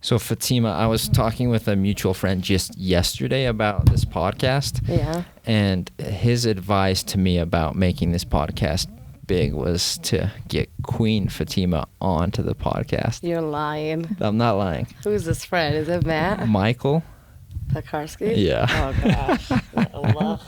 So Fatima, I was talking with a mutual friend just yesterday about this podcast. Yeah. And his advice to me about making this podcast big was to get Queen Fatima onto the podcast. You're lying. I'm not lying. Who's this friend? Is it Matt Michael? Pekarsky? Yeah. Oh, gosh. Allah.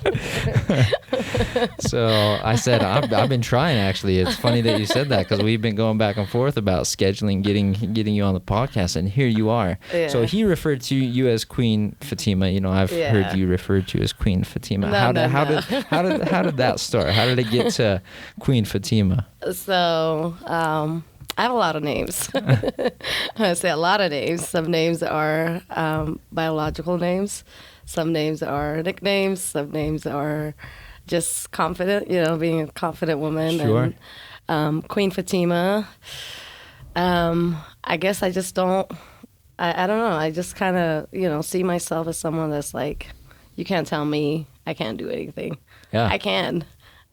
So I said, I've been trying, actually. It's funny that you said that because we've been going back and forth about scheduling, getting you on the podcast, and here you are. Yeah. So he referred to you as Queen Fatima. You know, I've heard you referred to as Queen Fatima. How did that start? How did it get to Queen Fatima? So, I have a lot of names. I say a lot of names. Some names are biological names. Some names are nicknames. Some names are just confident, being a confident woman. Sure. And Queen Fatima. I guess I just don't, I don't know. I just kind of, see myself as someone that's like, you can't tell me I can't do anything. Yeah. I can.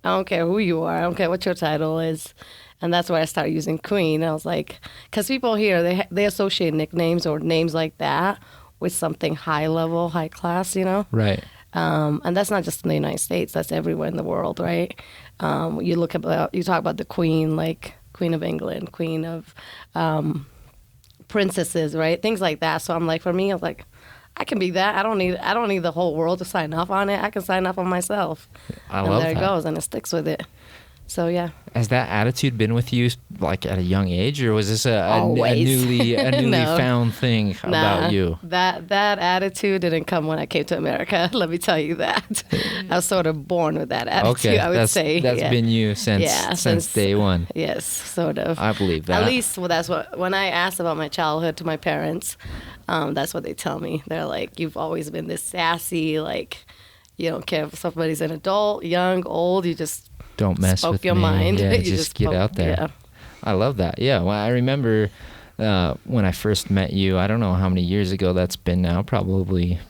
I don't care who you are. I don't care what your title is. And that's why I started using Queen. I was like, because people here, they associate nicknames or names like that with something high level, high class, Right. And that's not just in the United States. That's everywhere in the world, right? You talk about the Queen, like Queen of England, Queen of princesses, right? Things like that. So I'm like, for me, I was like, I can be that. I don't need the whole world to sign off on it. I can sign off on myself. I love that. And there it goes, and it sticks with it. So yeah. Has that attitude been with you like at a young age, or was this a newly No. found thing about you? That attitude didn't come when I came to America. Let me tell you that. I was sort of born with that attitude. Okay, I would say that's been you since day one. Yes, sort of. I believe that. At least, that's what when I asked about my childhood to my parents, that's what they tell me. They're like, "You've always been this sassy, like you don't care if somebody's an adult, young, old. You just." Don't mess spoke with your me. mind. Yeah, You just get out there. Yeah. I love that. Yeah, well, I remember when I first met you. I don't know how many years ago that's been now. Probably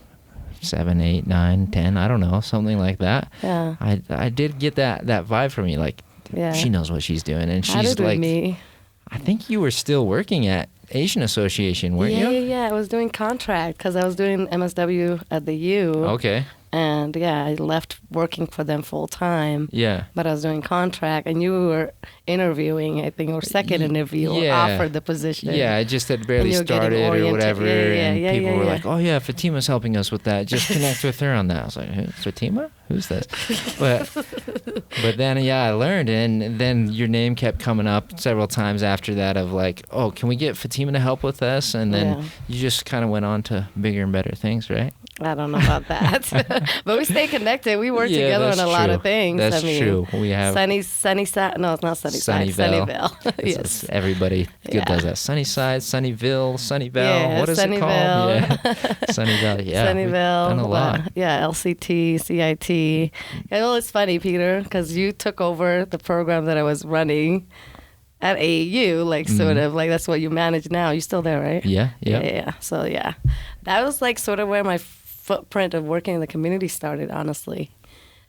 7, 8, 9, 10. I don't know, something like that. Yeah. I did get that vibe from you. Like, she knows what she's doing, and How she's did like, me? I think you were still working at Asian Association, weren't you? Yeah. I was doing contract because I was doing MSW at the U. Okay. And I left working for them full time. Yeah. But I was doing contract, and you were interviewing, I think, or second interview, or offered the position. Yeah, I just had barely started or whatever, and people were like, "Oh yeah, Fatima's helping us with that. Just connect with her on that." I was like, "Fatima? Who's this?" But then I learned, and then your name kept coming up several times after that of like, "Oh, can we get Fatima to help with us?" And then you just kind of went on to bigger and better things, right? I don't know about that, but we stay connected. We work together on a lot of things. That's true. We have no, it's not Sunnyside. Sunnyvale. Yes, everybody does that. Sunnyside, Sunnyville, Sunnyvale. Yeah, what is it called? Yeah, Sunnyvale. Yeah, Sunnyvale. Done a lot. LCT, CIT. Well, it's funny, Peter, because you took over the program that I was running at AAU, like sort of like that's what you manage now. You're still there, right? Yeah. So that was like sort of where my footprint of working in the community started, honestly.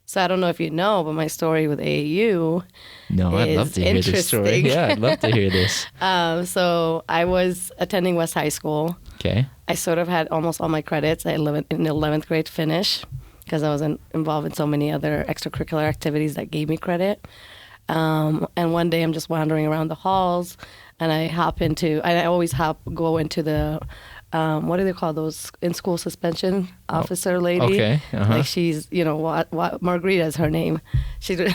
So I don't know if you know, but my story with AAU I'd love to hear this story. Yeah, I'd love to hear this. So I was attending West High School. Okay. I sort of had almost all my credits in 11th grade to finish because I was involved in so many other extracurricular activities that gave me credit. And one day I'm just wandering around the halls, and I always go into the what do they call those in school suspension officer lady? Okay. Uh-huh. Like she's, what Margarita is her name. So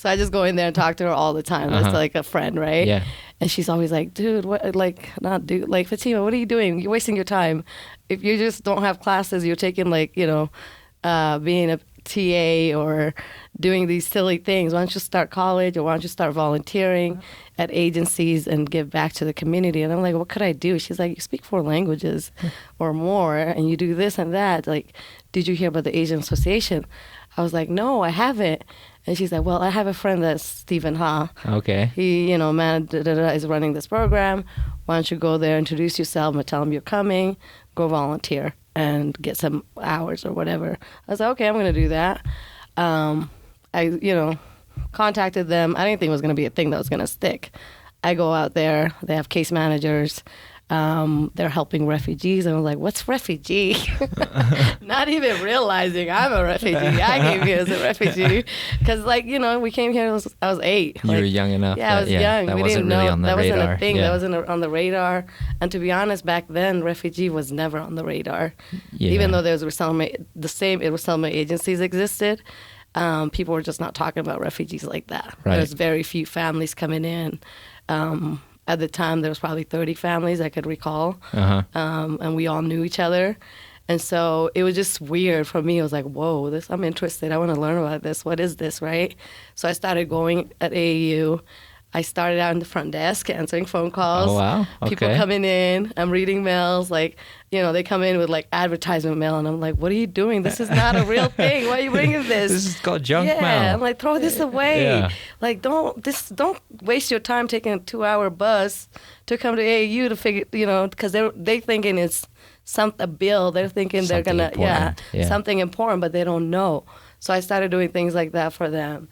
I just go in there and talk to her all the time. It's like a friend, right? Yeah. And she's always like, dude, what? Like, not dude. Like, Fatima, what are you doing? You're wasting your time. If you just don't have classes, you're taking being a TA or doing these silly things. Why don't you start college, or why don't you start volunteering at agencies and give back to the community? And I'm like, what could I do? She's like, you speak 4 languages or more, and you do this and that. Like, did you hear about the Asian Association? I was like, no, I haven't. And she's like, well, I have a friend that's Stephen Ha. Okay. He, is running this program. Why don't you go there, introduce yourself, and tell him you're coming, go volunteer and get some hours or whatever. I was like, okay, I'm going to do that. I contacted them. I didn't think it was going to be a thing that was going to stick. I go out there. They have case managers. They're helping refugees. And I was like, what's refugee? Not even realizing I'm a refugee. I came here as a refugee. Because, like, you know, we came here, I was 8. You were young enough. Yeah, I was young. That we wasn't didn't really know. on the that radar. wasn't a thing. That wasn't on the radar. And to be honest, back then, refugee was never on the radar. Yeah. Even though there was resettlement agencies existed, people were just not talking about refugees like that. Right. There's very few families coming in. At the time, there was probably 30 families I could recall, and we all knew each other. And so it was just weird for me. It was like, whoa, I'm interested. I want to learn about this. What is this, right? So I started going at AAU. I started out in the front desk answering phone calls. Oh, wow. Okay. People coming in. I'm reading mails. Like, you know, they come in with, like, advertisement mail. And I'm like, what are you doing? This is not a real thing. Why are you bringing this? This is called junk mail. Yeah, I'm like, throw this away. Yeah. Like, don't waste your time taking a 2-hour bus to come to AAU to figure, you know, because they thinking it's a bill. They're thinking they're going to, something important, but they don't know. So I started doing things like that for them.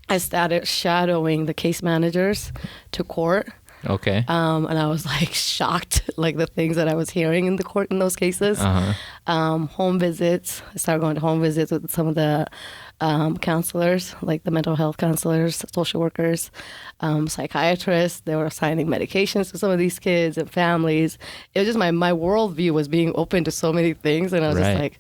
I started shadowing the case managers to court. Okay. And I was like shocked, like the things that I was hearing in the court in those cases. Home visits. I started going to home visits with some of the counselors, like the mental health counselors, social workers, psychiatrists. They were assigning medications to some of these kids and families. It was just my worldview was being open to so many things, and I was just like,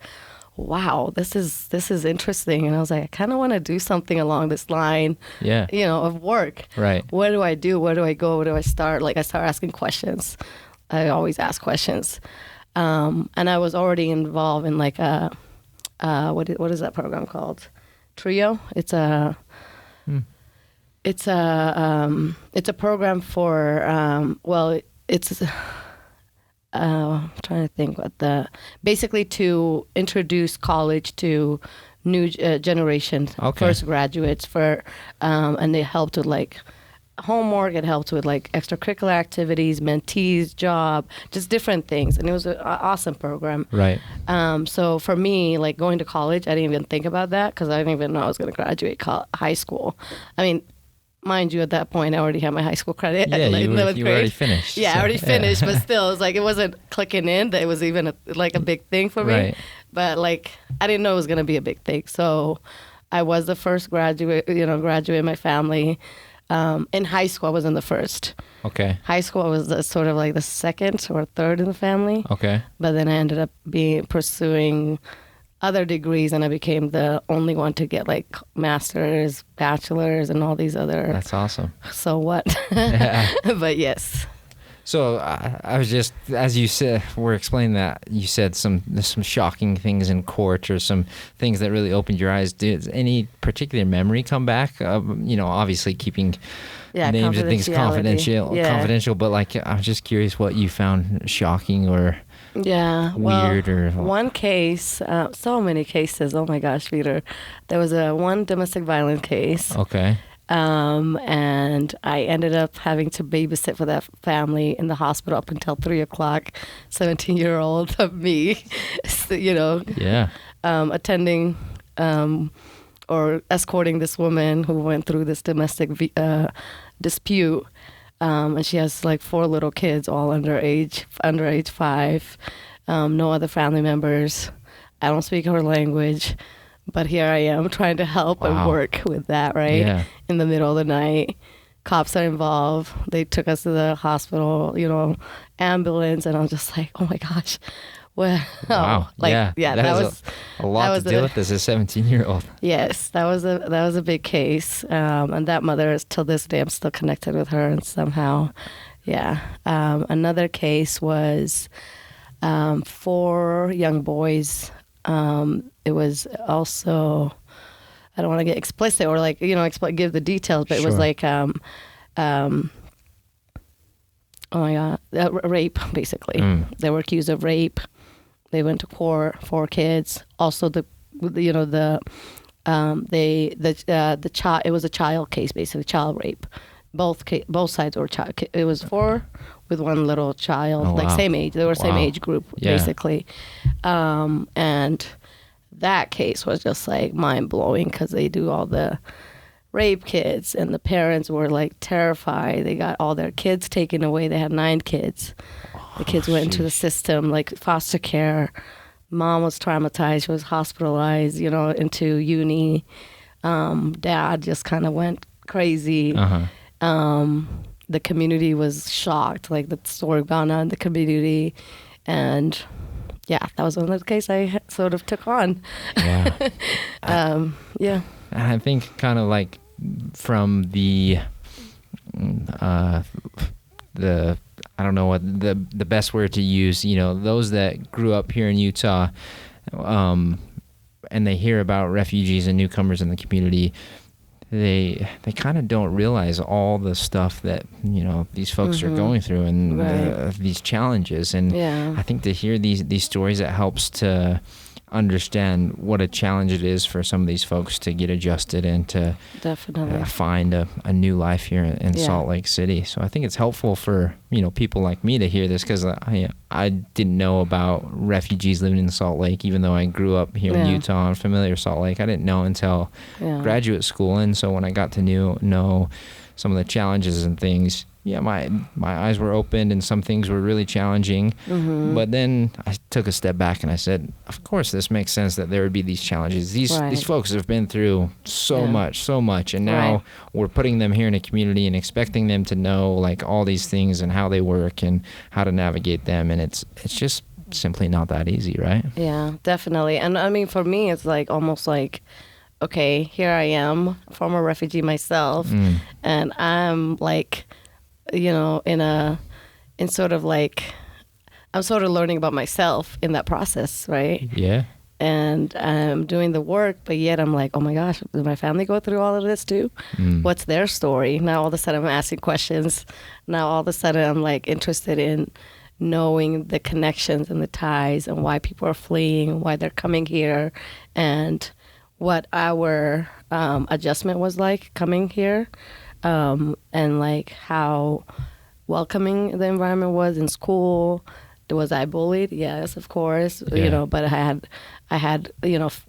wow, this is interesting. And I was like, I kind of want to do something along this line, you know, of work. Right. What do I do? Where do I go? Where do I start? Like, I started asking questions. I always ask questions. And I was already involved in like what is that program called? TRIO. It's a program for I'm trying to think basically to introduce college to new generation, first graduates and they helped with like homework. It helped with like extracurricular activities, mentees, job, just different things. And it was an awesome program. Right. So for me, like going to college, I didn't even think about that because I didn't even know I was going to graduate high school. I mean, mind you, at that point, I already had my high school credit. Yeah, you already finished. Yeah, so, I already finished, but still, it was like, it wasn't clicking in that it was even a big thing for me. Right. But like, I didn't know it was going to be a big thing. So I was the first graduate in my family. In high school, I wasn't the first. Okay. High school, I was sort of like the second or third in the family. Okay. But then I ended up pursuing other degrees, and I became the only one to get like master's, bachelor's, and all these other. That's awesome. So what? But yes. So I was just, as you said, we're explaining that, you said there's some shocking things in court or some things that really opened your eyes. Did any particular memory come back? Obviously keeping names and things confidential, but like, I'm just curious what you found shocking or weird or one case, so many cases. Oh my gosh, Peter. There was one domestic violence case. Okay. And I ended up having to babysit for that family in the hospital up until 3:00, 17-year-old of me, attending or escorting this woman who went through this domestic dispute. And she has like 4 little kids, all under age 5, no other family members. I don't speak her language. But here I am trying to help and work with that, right? Yeah. In the middle of the night. Cops are involved. They took us to the hospital, ambulance. And I'm just like, oh my gosh. Well, wow. That was a lot to deal with as a 17-year-old. Yes, that was a big case. And that mother is, till this day, I'm still connected with her and somehow. Yeah. Another case was 4 young boys. It was also, I don't want to get explicit or like, give the details, but it was like, oh my God, rape, basically. They were accused of rape. They went to court, 4 kids. Also it was a child case, basically child rape. Both sides were child. It was 4 with 1 little child, same age. They were same age group, basically. And that case was just like mind blowing because they do all the rape kids, and the parents were like terrified. They got all their kids taken away. They had 9 kids. The kids went into the system, like foster care. Mom was traumatized. She was hospitalized, into uni. Dad just kind of went crazy. The community was shocked, like the story gone on in the community. And yeah, that was one of the cases I sort of took on. Yeah. Yeah. I think kind of like from the I don't know what the best word to use, those that grew up here in Utah, and they hear about refugees and newcomers in the community, they kind of don't realize all the stuff that these folks are going through, and these challenges. And I think to hear these stories, it helps to understand what a challenge it is for some of these folks to get adjusted and to find a new life here in Salt Lake City. So I think it's helpful for people like me to hear this, because I didn't know about refugees living in Salt Lake, even though I grew up here in Utah and familiar with Salt Lake. I didn't know until graduate school, and so when I got to know some of the challenges and things, my eyes were opened, and some things were really challenging. But then I took a step back and I said, of course, this makes sense that there would be these challenges. These folks have been through so much, and now we're putting them here in a community and expecting them to know like all these things and how they work and how to navigate them, and it's just simply not that easy, right? Yeah, definitely. And I mean, for me, it's like almost like, okay, here I am, former refugee myself, and I'm like, I'm sort of learning about myself in that process, right? Yeah. And I'm doing the work, but yet I'm like, oh my gosh, did my family go through all of this too? What's their story? Now all of a sudden I'm asking questions. Now all of a sudden I'm like interested in knowing the connections and the ties and why people are fleeing, why they're coming here, and what our adjustment was like coming here. And like how welcoming the environment was in school. Was I bullied? Yes, of course. But I had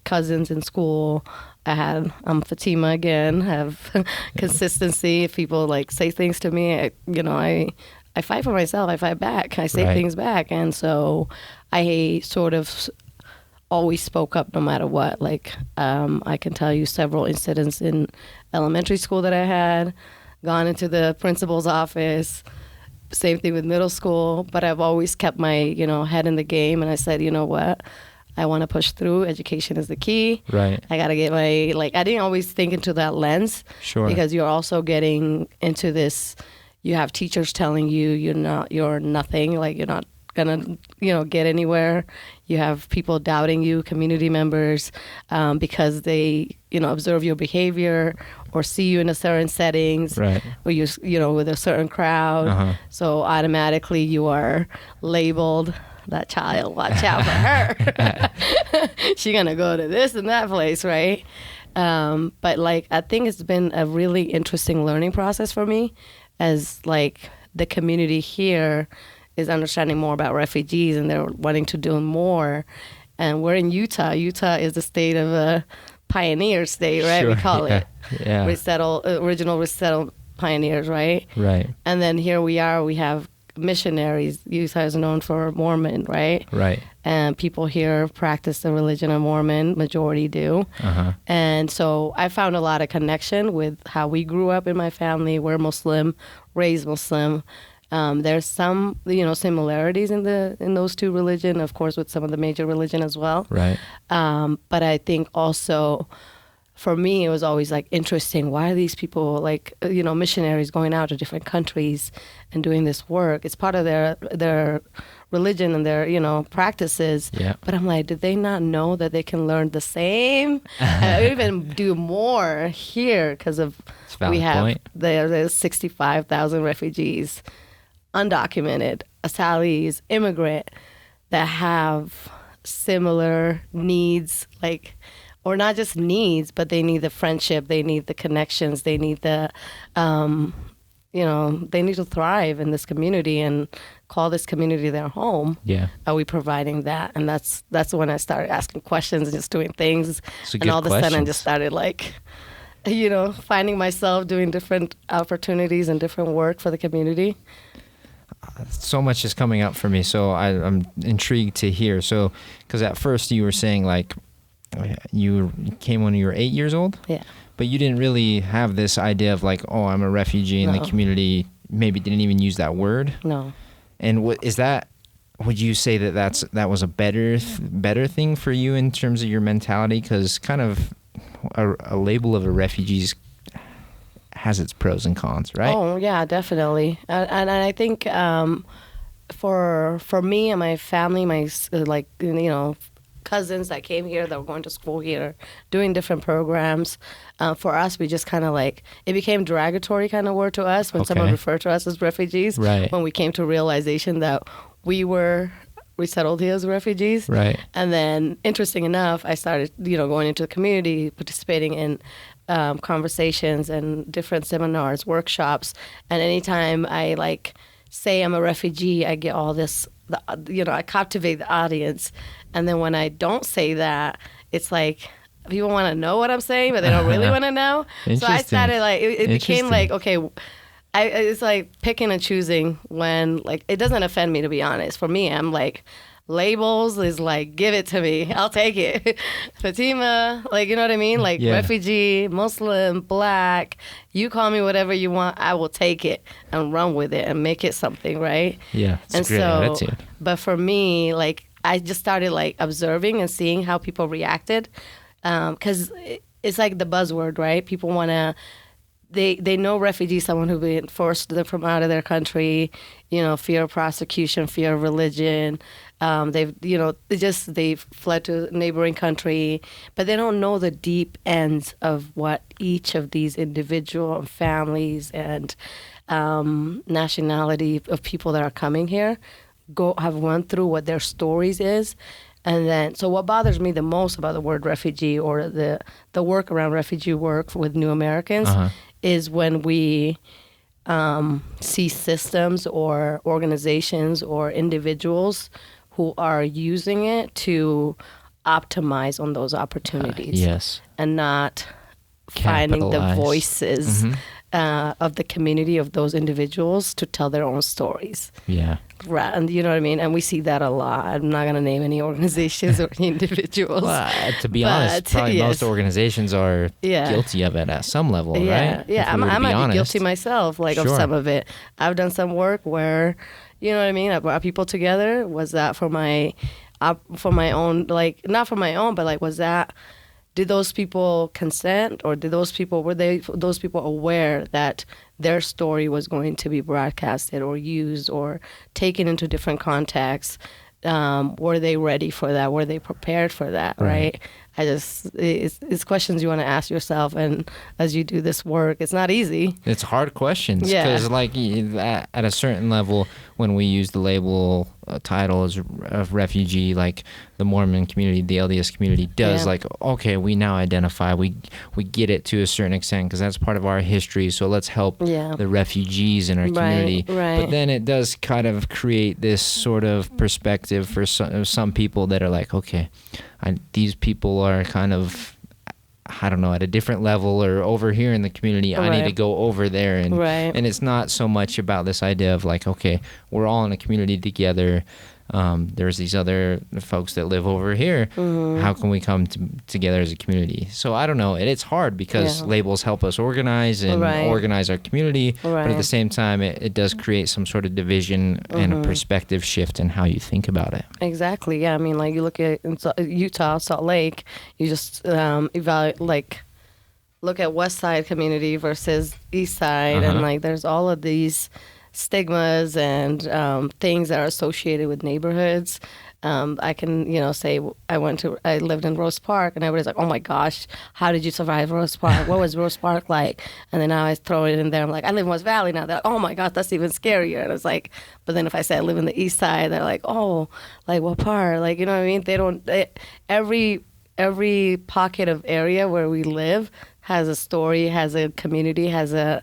cousins in school. I had Fatima again. Have consistency. If people like say things to me, I fight for myself. I fight back. I say things back, and so I sort of always spoke up no matter what. Like I can tell you several incidents in elementary school that I had, gone into the principal's office, same thing with middle school, but I've always kept my, head in the game, and I said, you know what, I want to push through. Education is the key. Right. I got to get I didn't always think into that lens. Sure. Because you're also getting into this, you have teachers telling you you're nothing, like you're not gonna get anywhere. You have people doubting you, community members, because they observe your behavior or see you in a certain settings, right, or you with a certain crowd. So automatically you are labeled that child. Watch out for her. She's gonna go to this and that place, right? But I think it's been a really interesting learning process for me, as the community here is understanding more about refugees, and they're wanting to do more. And we're in Utah. Utah is the state of a pioneer state, right? Sure. We call it. Yeah. Original resettled pioneers, right? Right. And then here we are, we have missionaries. Utah is known for Mormon, right? Right. And people here practice the religion of Mormon, majority do. And so I found a lot of connection with how we grew up in my family. We're Muslim, raised Muslim. There's some, similarities in those two religions, of course, with some of the major religion as well. Right. But I think also, for me, it was always interesting. Why are these people missionaries going out to different countries and doing this work? It's part of their religion and their practices. Yeah. But I'm like, did they not know that they can learn the same, even do more here? Because we have there's 65,000 refugees, undocumented, asylees, immigrant, that have similar needs, or not just needs, but they need the friendship, they need the connections, they need the, they need to thrive in this community and call this community their home. Yeah. Are we providing that? And that's when I started asking questions and just doing things. And all of a sudden I just started finding myself doing different opportunities and different work for the community. So much is coming up for me, so I'm intrigued to hear. So, because at first you were saying like you came when you were 8 years old? Yeah. But you didn't really have this idea of like, oh, I'm a refugee in the community. Maybe didn't even use that word. No. And what is that? Would you say that was a better thing for you in terms of your mentality? Because kind of a label of a refugee has its pros and cons, right? Oh yeah, definitely. And I think for me and my family, my cousins that came here, that were going to school here, doing different programs. For us, we just kind of like, it became derogatory kind of word to us when someone referred to us as refugees. Right. When we came to realization that we settled here as refugees. Right. And then, interesting enough, I started, going into the community, participating in conversations and different seminars, workshops. And anytime I say I'm a refugee, I get all this, I captivate the audience. And then when I don't say that, it's like people want to know what I'm saying, but they don't really want to know. So I started it became like, okay, it's like picking and choosing when it doesn't offend me, to be honest. For me, I'm like, labels is like, give it to me. I'll take it. Fatima, you know what I mean? Refugee, Muslim, Black, you call me whatever you want, I will take it and run with it and make it something, right? Yeah, it's a great attitude. But for me, I just started observing and seeing how people reacted. Because it's like the buzzword, right? People want to, they know refugee, someone who's been forced from out of their country, fear of prosecution, fear of religion. They've fled to a neighboring country, but they don't know the deep ends of what each of these individual families and nationality of people that are coming here have went through, what their stories is. And then, so what bothers me the most about the word refugee, or the work around refugee work with New Americans, is when we see systems or organizations or individuals who are using it to optimize on those opportunities. Yes. And not finding the voices of the community, of those individuals, to tell their own stories. Yeah. Right, and you know what I mean? And we see that a lot. I'm not going to name any organizations or any individuals. Well, to be honest, probably most organizations are guilty of it at some level, right? Yeah, I might be guilty myself, of some of it. I've done some work where, you know what I mean? I brought people together. Was that for my own, not for my own, but was that, did those people consent, or were those people aware that their story was going to be broadcasted or used or taken into different contexts? Were they ready for that? Were they prepared for that? Right? It's questions you want to ask yourself, and as you do this work, it's not easy. It's hard questions, because at a certain level, when we use the label title of refugee, the Mormon community, the LDS community does, okay, we now identify, we get it to a certain extent, because that's part of our history, so let's help the refugees in our community. Right. But then it does kind of create this sort of perspective for some people that are like, okay, these people are kind of, I don't know, at a different level, or over here in the community, I need to go over there. And it's not so much about this idea of okay, we're all in a community together. There's these other folks that live over here. How can we come together as a community? So I don't know. It's hard because labels help us organize and organize our community. But at the same time, it does create some sort of division and a perspective shift in how you think about it. Exactly. Yeah. I mean, you look at Utah, Salt Lake, you just evaluate, look at West Side community versus East Side. And there's all of these stigmas and things that are associated with neighborhoods. I can, say I lived in Rose Park, and everybody's like, oh my gosh, how did you survive Rose Park? What was Rose Park like? And then now I throw it in there. I'm like, I live in West Valley now. They're like, oh my gosh, that's even scarier. And it's like, but then if I say I live in the East Side, they're like, oh, what part? You know what I mean? They don't, every pocket of area where we live has a story, has a community, has a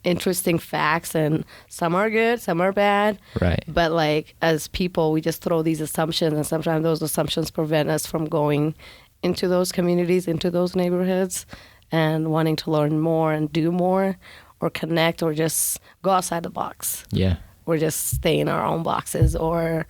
interesting facts, and some are good, some are bad. Right. But as people, we just throw these assumptions, and sometimes those assumptions prevent us from going into those communities, into those neighborhoods. and wanting to learn more and do more or connect or just go outside the box. Yeah. Or just stay in our own boxes or,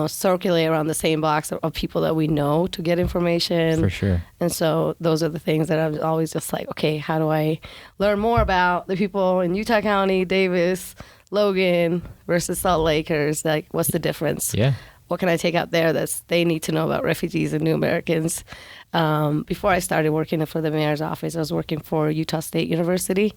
circulate around the same box of people that we know to get information. For sure. And so those are the things that I'm always just like, okay, how do I learn more about the people in Utah County, Davis, Logan versus Salt Lakers? Like, what's the difference? Yeah. What can I take out there that they need to know about refugees and new Americans? Before I started working for the mayor's office, I was working for Utah State University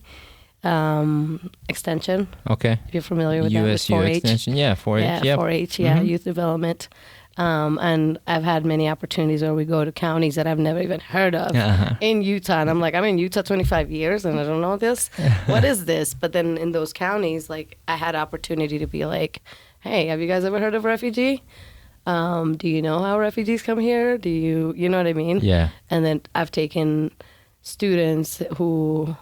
Extension. Okay. If you're familiar with USU that, with 4-H. Extension. Yeah, 4-H. Yeah, Yep. 4-H, Mm-hmm. youth development. And I've had many opportunities where we go to counties that I've never even heard of in Utah. And I'm like, I'm in Utah 25 years and I don't know this. What is this? But then in those counties, like, I had opportunity to be like, hey, have you guys ever heard of refugee? Do you know how refugees come here? Do you know what I mean? Yeah. And then I've taken students who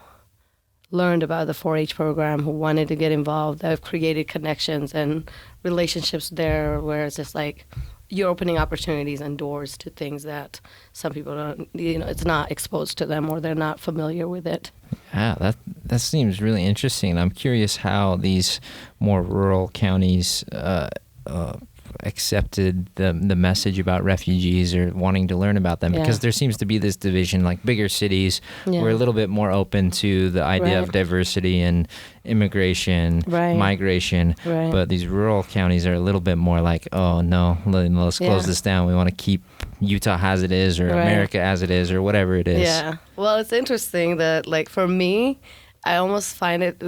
learned about the 4-H program, who wanted to get involved. I've created connections and relationships there where it's just like you're opening opportunities and doors to things that some people don't, it's not exposed to them or they're not familiar with it. Yeah, that seems really interesting. I'm curious how these more rural counties accepted the message about refugees or wanting to learn about them, because there seems to be this division. Like bigger cities were a little bit more open to the idea of diversity and immigration, migration, but these rural counties are a little bit more like, oh no, let's close this down. We want to keep Utah as it is, or America as it is, or whatever it is. Yeah. Well, it's interesting that, like, for me, I almost find it,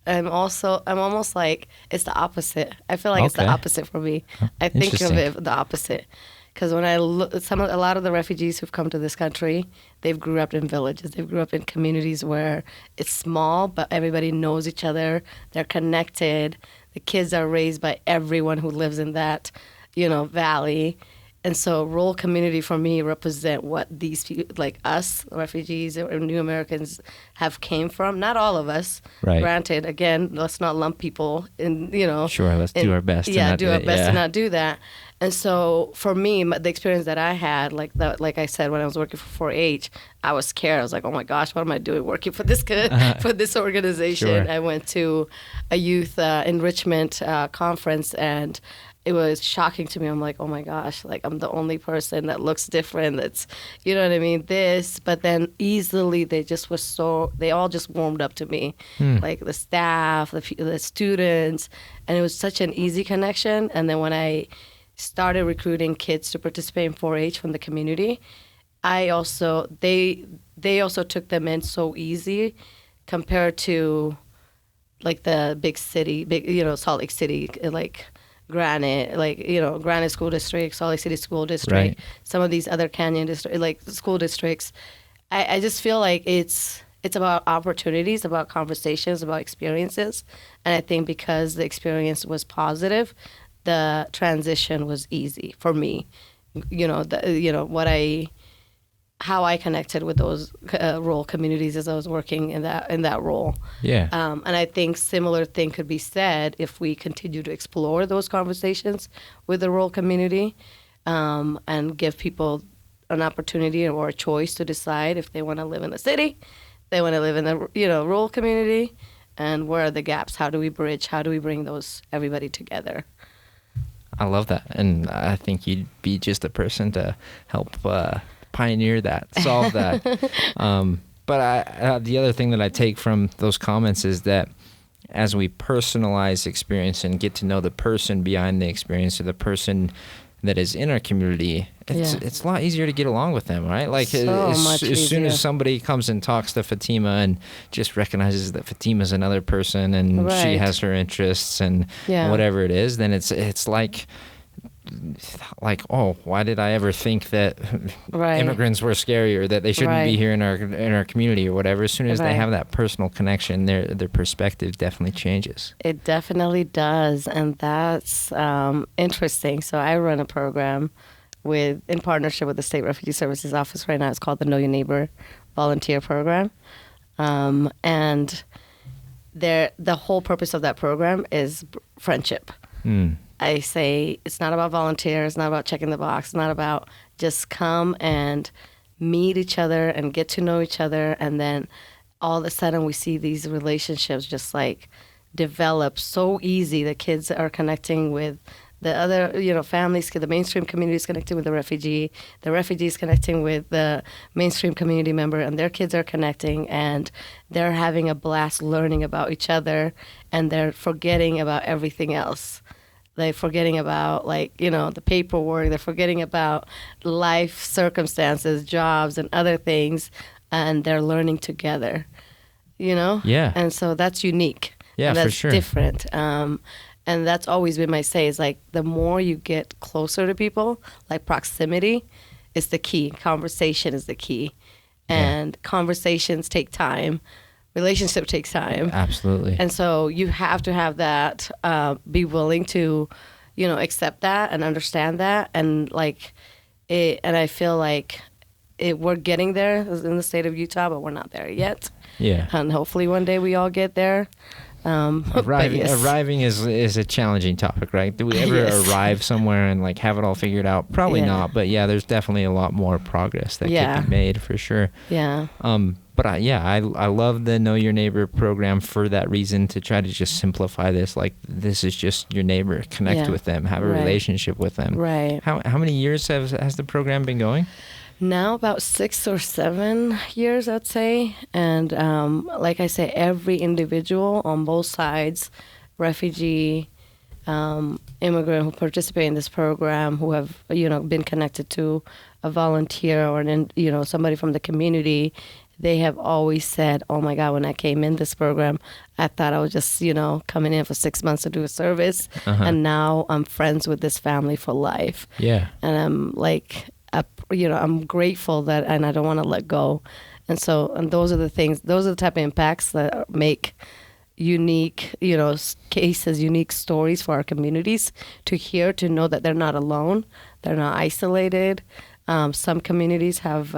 I'm almost like it's the opposite. I feel like it's the opposite for me. I think of it the opposite. Because when I look, a lot of the refugees who've come to this country, they've grew up in villages. They've grew up in communities where it's small, but everybody knows each other. They're connected. The kids are raised by everyone who lives in that, valley. And so rural community for me represent what these people, like us, refugees or new Americans, have came from. Not all of us. Right. Granted, again, let's not lump people in, Sure, let's do our best to not do our it. best to not do that. And so for me, the experience that I had, like I said, when I was working for 4-H, I was scared. I was like, oh my gosh, what am I doing working for this for this organization? Sure. I went to a youth enrichment conference, and it was shocking to me. I'm like, oh my gosh, like I'm the only person that looks different. That's, you know what I mean? But then easily they all just warmed up to me. Like the staff, the students, and it was such an easy connection. And then when I started recruiting kids to participate in 4-H from the community, they also took them in so easy compared to like the big city, Salt Lake City, like Granite, Granite School District, Salt Lake City School District, some of these other Canyon district, like school districts. I just feel like it's about opportunities, about conversations, about experiences. And I think because the experience was positive, the transition was easy for me. How I connected with those rural communities as I was working in that role. Yeah. And I think similar thing could be said if we continue to explore those conversations with the rural community, and give people an opportunity or a choice to decide if they want to live in the city, they want to live in the rural community, and where are the gaps? How do we bridge? How do we bring everybody together? I love that, and I think you'd be just the person to help pioneer that, solve that. But the other thing that I take from those comments is that as we personalize experience and get to know the person behind the experience, or the person that is in our community, it's a lot easier to get along with them, right? Like as soon as somebody comes and talks to Fatima and just recognizes that Fatima's another person and she has her interests and whatever it is, then it's like, oh, why did I ever think that immigrants were scary, or that they shouldn't be here in our community, or whatever? As soon as they have that personal connection, their perspective definitely changes. It definitely does, and that's interesting. So I run a program in partnership with the State Refugee Services Office right now. It's called the Know Your Neighbor Volunteer Program, and the whole purpose of that program is friendship. I say it's not about volunteers, it's not about checking the box, it's not about just come and meet each other and get to know each other, and then all of a sudden we see these relationships just like develop so easy. The kids are connecting with the other, families, the mainstream community is connecting with the refugee is connecting with the mainstream community member, and their kids are connecting, and they're having a blast learning about each other, and they're forgetting about everything else. They're forgetting about, the paperwork. They're forgetting about life circumstances, jobs, and other things, and they're learning together, Yeah. And so that's unique. Yeah, and that's for sure. Different. And that's always been my say, is like the more you get closer to people, like proximity is the key. Conversation is the key. And conversations take time. Relationship takes time. Absolutely. And so you have to have that, be willing to, accept that and understand that. And and I feel like we're getting there in the state of Utah, but we're not there yet. Yeah. And hopefully one day we all get there. Arriving is a challenging topic, right? Do we ever arrive somewhere and have it all figured out? Probably not, but there's definitely a lot more progress that can be made for sure. Yeah. But I love the Know Your Neighbor program for that reason, to try to just simplify this. This is just your neighbor. Connect with them. Have a relationship with them. Right. How many years has the program been going? Now about 6 or 7 years, I'd say. And like I say, every individual on both sides, refugee, immigrant who participate in this program, who have, been connected to a volunteer or somebody from the community, they have always said, oh my God, when I came in this program, I thought I was just, coming in for 6 months to do a service. And now I'm friends with this family for life. Yeah. And I'm I'm grateful that, and I don't want to let go. And so, and those are the things, those are the type of impacts that make unique, cases, unique stories for our communities to hear, to know that they're not alone. They're not isolated. Some communities have,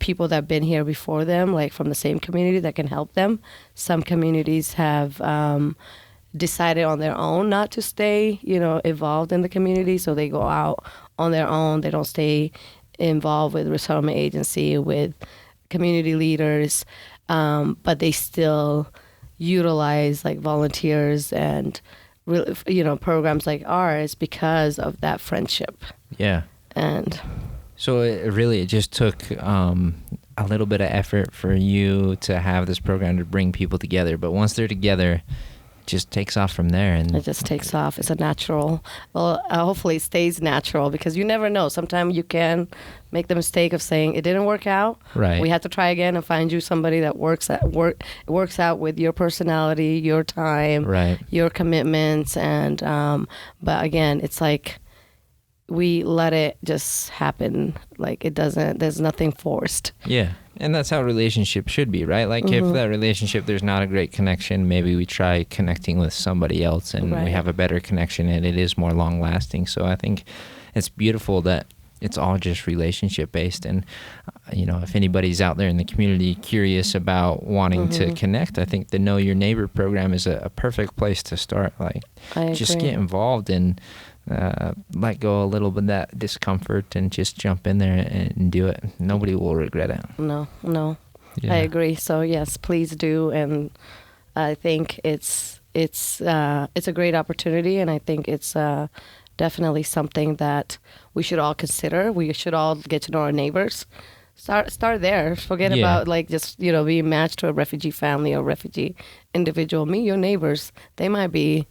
people that have been here before them, from the same community, that can help them. Some communities have decided on their own not to stay, involved in the community. So they go out on their own. They don't stay involved with resettlement agency, with community leaders, but they still utilize volunteers and programs like ours because of that friendship. Yeah. And so it just took a little bit of effort for you to have this program to bring people together, but once they're together, just takes off from there. And it just takes off. It's a natural, hopefully it stays natural, because you never know. Sometimes you can make the mistake of saying it didn't work out. Right. We have to try again and find you somebody that works out with your personality, your time, right, your commitments. And but again, it's we let it just happen. There's nothing forced. Yeah. And that's how relationships should be, right? If that relationship, there's not a great connection, maybe we try connecting with somebody else and we have a better connection, and it is more long lasting. So I think it's beautiful that it's all just relationship based. And, if anybody's out there in the community curious about wanting to connect, I think the Know Your Neighbor program is a perfect place to start. Just get involved and let go a little bit of that discomfort and just jump in there and do it. Nobody will regret it. No. Yeah. I agree. So yes, please do. And I think it's a great opportunity, and I think it's definitely something that we should all consider. We should all get to know our neighbors. Start there. Forget about just being matched to a refugee family or refugee individual. Meet your neighbors. They might be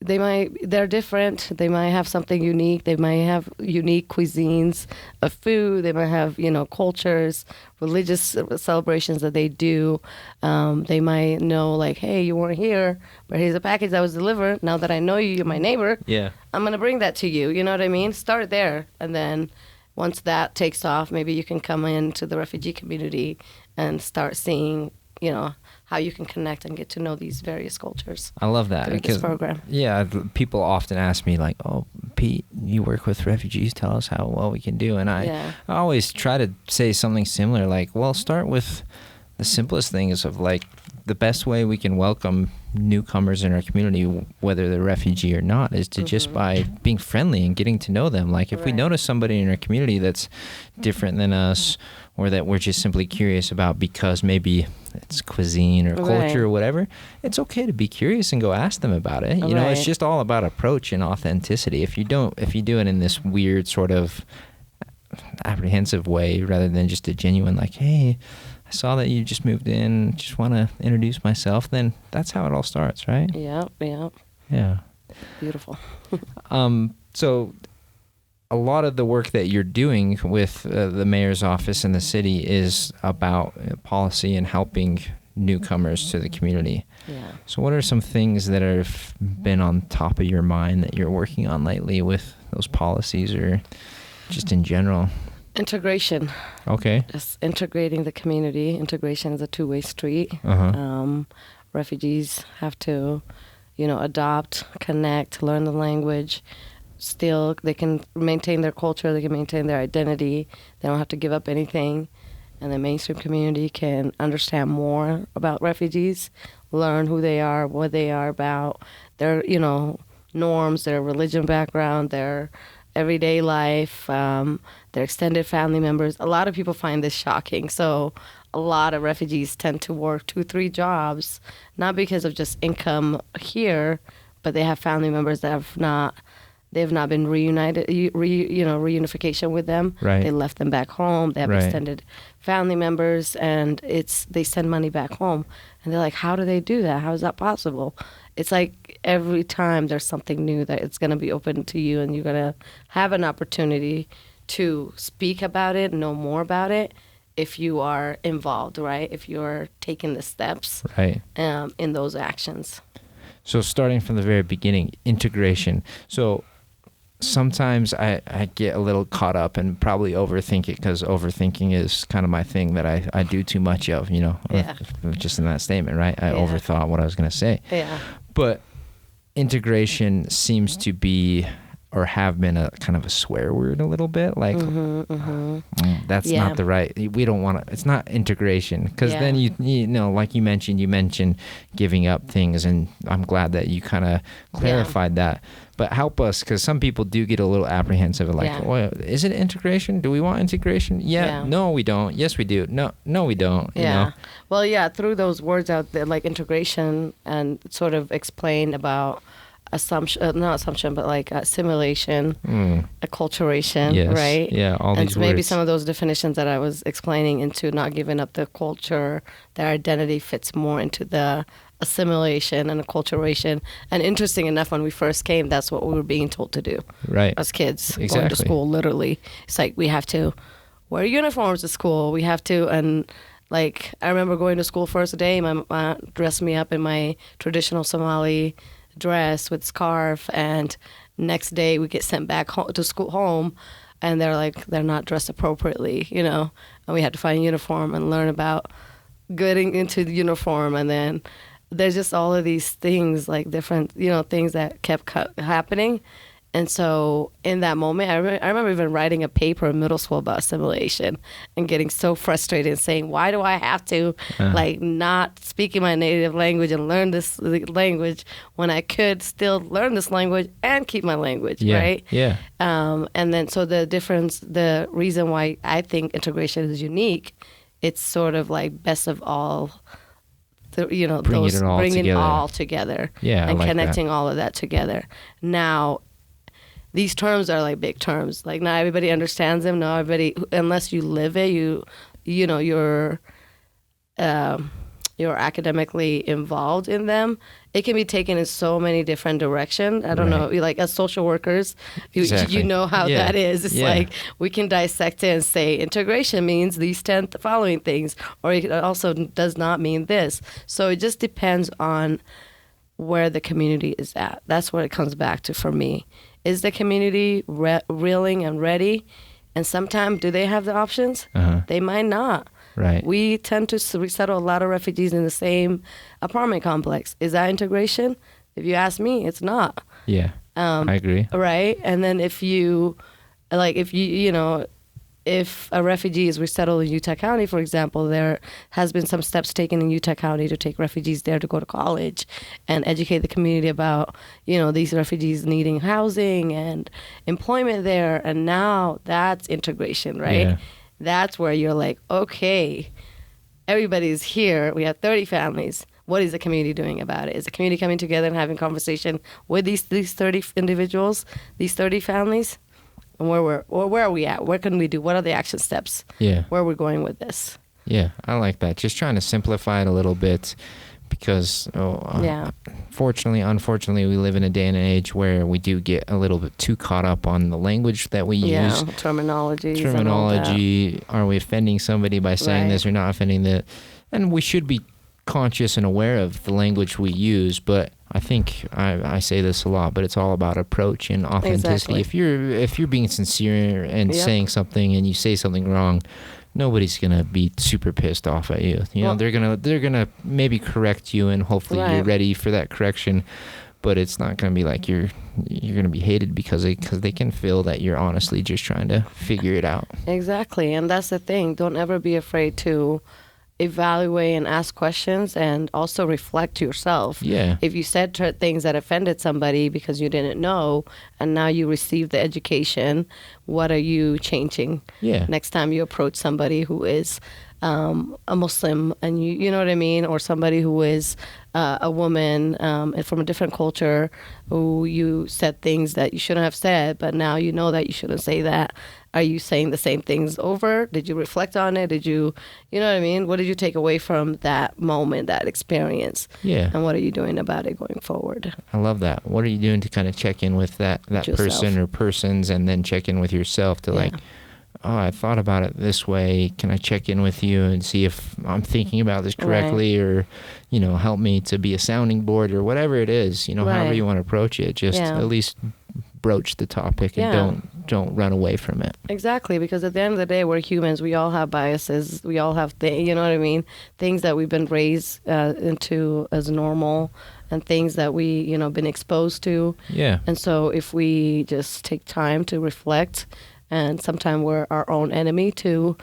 they're different. They might have something unique. They might have unique cuisines of food. They might have, cultures, religious celebrations that they do. They might know hey, you weren't here, but here's a package that was delivered. Now that I know you, you're my neighbor. Yeah. I'm going to bring that to you. You know what I mean? Start there. And then once that takes off, maybe you can come into the refugee community and start seeing, how you can connect and get to know these various cultures. I love that. Through this program. Yeah, people often ask me oh, Pete, you work with refugees, tell us how well we can do. And I always try to say something similar, start with the simplest things of the best way we can welcome newcomers in our community, whether they're refugee or not, is to just by being friendly and getting to know them. Like if we notice somebody in our community that's different than us, or that we're just simply curious about because maybe it's cuisine or culture or whatever, it's okay to be curious and go ask them about it. You know, it's just all about approach and authenticity. If you do it in this weird sort of apprehensive way rather than just a genuine like, hey, I saw that you just moved in, just want to introduce myself, then that's how it all starts, right? Yeah. Beautiful. So a lot of the work that you're doing with the mayor's office in the city is about policy and helping newcomers to the community. Yeah. So what are some things that have been on top of your mind that you're working on lately with those policies or just in general? Integration. Okay. Just integrating the community. Integration is a two-way street. Refugees have to, adopt, connect, learn the language. Still, they can maintain their culture, they can maintain their identity. They don't have to give up anything. And the mainstream community can understand more about refugees, learn who they are, what they are about, their, norms, their religion background, their everyday life, their extended family members. A lot of people find this shocking. So a lot of refugees tend to work 2-3 jobs, not because of just income here, but they have family members that they've not been reunification with them. Right. They left them back home. They have extended family members, and they send money back home. And they're like, how do they do that? How is that possible? It's like every time there's something new that it's going to be open to you, and you're going to have an opportunity to speak about it, know more about it, if you are involved, right? If you're taking the steps in those actions. So starting from the very beginning, integration. So sometimes I get a little caught up and probably overthink it, because overthinking is kind of my thing that I do too much of, just in that statement, right? I overthought what I was going to say. Yeah. But integration seems to be, or have been, a kind of a swear word a little bit, like that's not the right, we don't want to, it's not integration, because then you like you mentioned giving up things, and I'm glad that you kind of clarified that. But help us, because some people do get a little apprehensive, like, well, is it integration? Do we want integration? No, we don't. Yes, we do. No, we don't. You know? Well, through those words out there, like integration, and sort of explain about assimilation, acculturation, right? Yeah, all these words. And maybe some of those definitions that I was explaining into not giving up the culture, their identity fits more into the assimilation and acculturation. And interesting enough, when we first came, that's what we were being told to do. Right. As kids, exactly. Going to school, literally. It's like, we have to wear uniforms to school. We have to, and like, I remember going to school first day, my mom dressed me up in my traditional Somali dress with scarf, and next day we get sent back home, and they're like, they're not dressed appropriately, and we had to find a uniform and learn about getting into the uniform. And then there's just all of these things, like different, things that kept happening. And so in that moment, I remember even writing a paper in middle school about assimilation and getting so frustrated and saying, why do I have to not speaking my native language and learn this language when I could still learn this language and keep my language, right? Yeah. And then so the reason why I think integration is unique, it's sort of like best of all, bringing it all together, and connecting all of that together. Now, these terms are like big terms. Like, not everybody understands them. Not everybody, unless you live it, you're academically involved in them. It can be taken in so many different directions. I don't know, like as social workers, you know how that is. It's like, we can dissect it and say integration means these 10 following things, or it also does not mean this. So it just depends on where the community is at. That's what it comes back to for me. Is the community willing and ready? And sometimes, do they have the options? They might not. Right. We tend to resettle a lot of refugees in the same apartment complex. Is that integration? If you ask me, it's not. Yeah, I agree. Right? And then if you if a refugee is resettled in Utah County, for example, there has been some steps taken in Utah County to take refugees there to go to college and educate the community about, these refugees needing housing and employment there. And now that's integration, right? Yeah. That's where you're like, okay, everybody's here. We have 30 families. What is the community doing about it? Is the community coming together and having conversation with these 30 individuals, these 30 families? And where are we at? What can we do? What are the action steps? Yeah. Where are we going with this? Yeah, I like that. Just trying to simplify it a little bit because, unfortunately, we live in a day and age where we do get a little bit too caught up on the language that we use. Terminology. Are we offending somebody by saying this or not offending the... And we should be conscious and aware of the language we use, but I think I say this a lot, but it's all about approach and authenticity. Exactly. If you're being sincere and saying something and you say something wrong, nobody's gonna be super pissed off at you. They're gonna maybe correct you, and hopefully you're ready for that correction. But it's not gonna be like you're gonna be hated because they can feel that you're honestly just trying to figure it out. Exactly, and that's the thing. Don't ever be afraid to evaluate and ask questions, and also reflect yourself. Yeah. If you said things that offended somebody because you didn't know, and now you received the education, what are you changing? Yeah. Next time you approach somebody who is a Muslim, and you know what I mean, or somebody who is a woman from a different culture, who you said things that you shouldn't have said, but now you know that you shouldn't say that. Are you saying the same things over? Did you reflect on it? Did you know what I mean? What did you take away from that moment, that experience? Yeah. And what are you doing about it going forward? I love that. What are you doing to kind of check in with that person or persons, and then check in with yourself to like, oh, I thought about it this way. Can I check in with you and see if I'm thinking about this correctly, or, help me to be a sounding board, or whatever it is, however you want to approach it. Just at least broach the topic and don't run away from it. Exactly, because at the end of the day, we're humans. We all have biases. We all have things, you know what I mean? Things that we've been raised into as normal, and things that we, been exposed to. Yeah. And so if we just take time to reflect, and sometimes we're our own enemy too,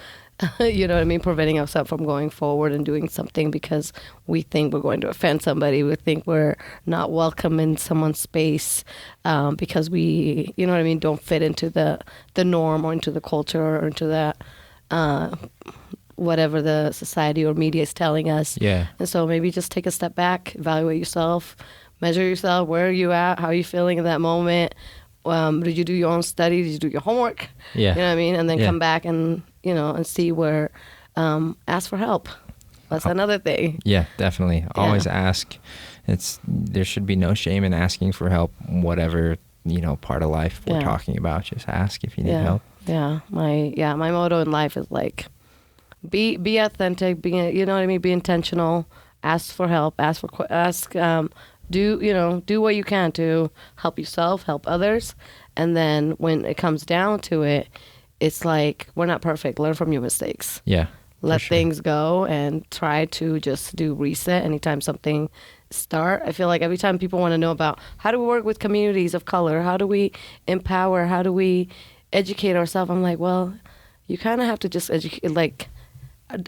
you know what I mean, preventing ourselves from going forward and doing something because we think we're going to offend somebody. We think we're not welcome in someone's space because we, you know what I mean, don't fit into the norm, or into the culture, or into that whatever the society or media is telling us. Yeah. And so maybe just take a step back, evaluate yourself, measure yourself. Where are you at? How are you feeling in that moment? Did you do your own study? Did you do your homework? Yeah. You know what I mean? And then come back and, and see where, ask for help. That's another thing. Yeah, definitely. Always ask. There should be no shame in asking for help, whatever, part of life we're talking about. Just ask if you need help. Yeah. My motto in life is like, be authentic, you know what I mean? Be intentional, ask for help, do what you can to help yourself, help others. And then when it comes down to it, it's like, we're not perfect. Learn from your mistakes. Yeah. Let things go and try to just do reset anytime something start. I feel like every time people want to know about how do we work with communities of color, how do we empower, how do we educate ourselves, I'm like, well, you kind of have to just educate, like,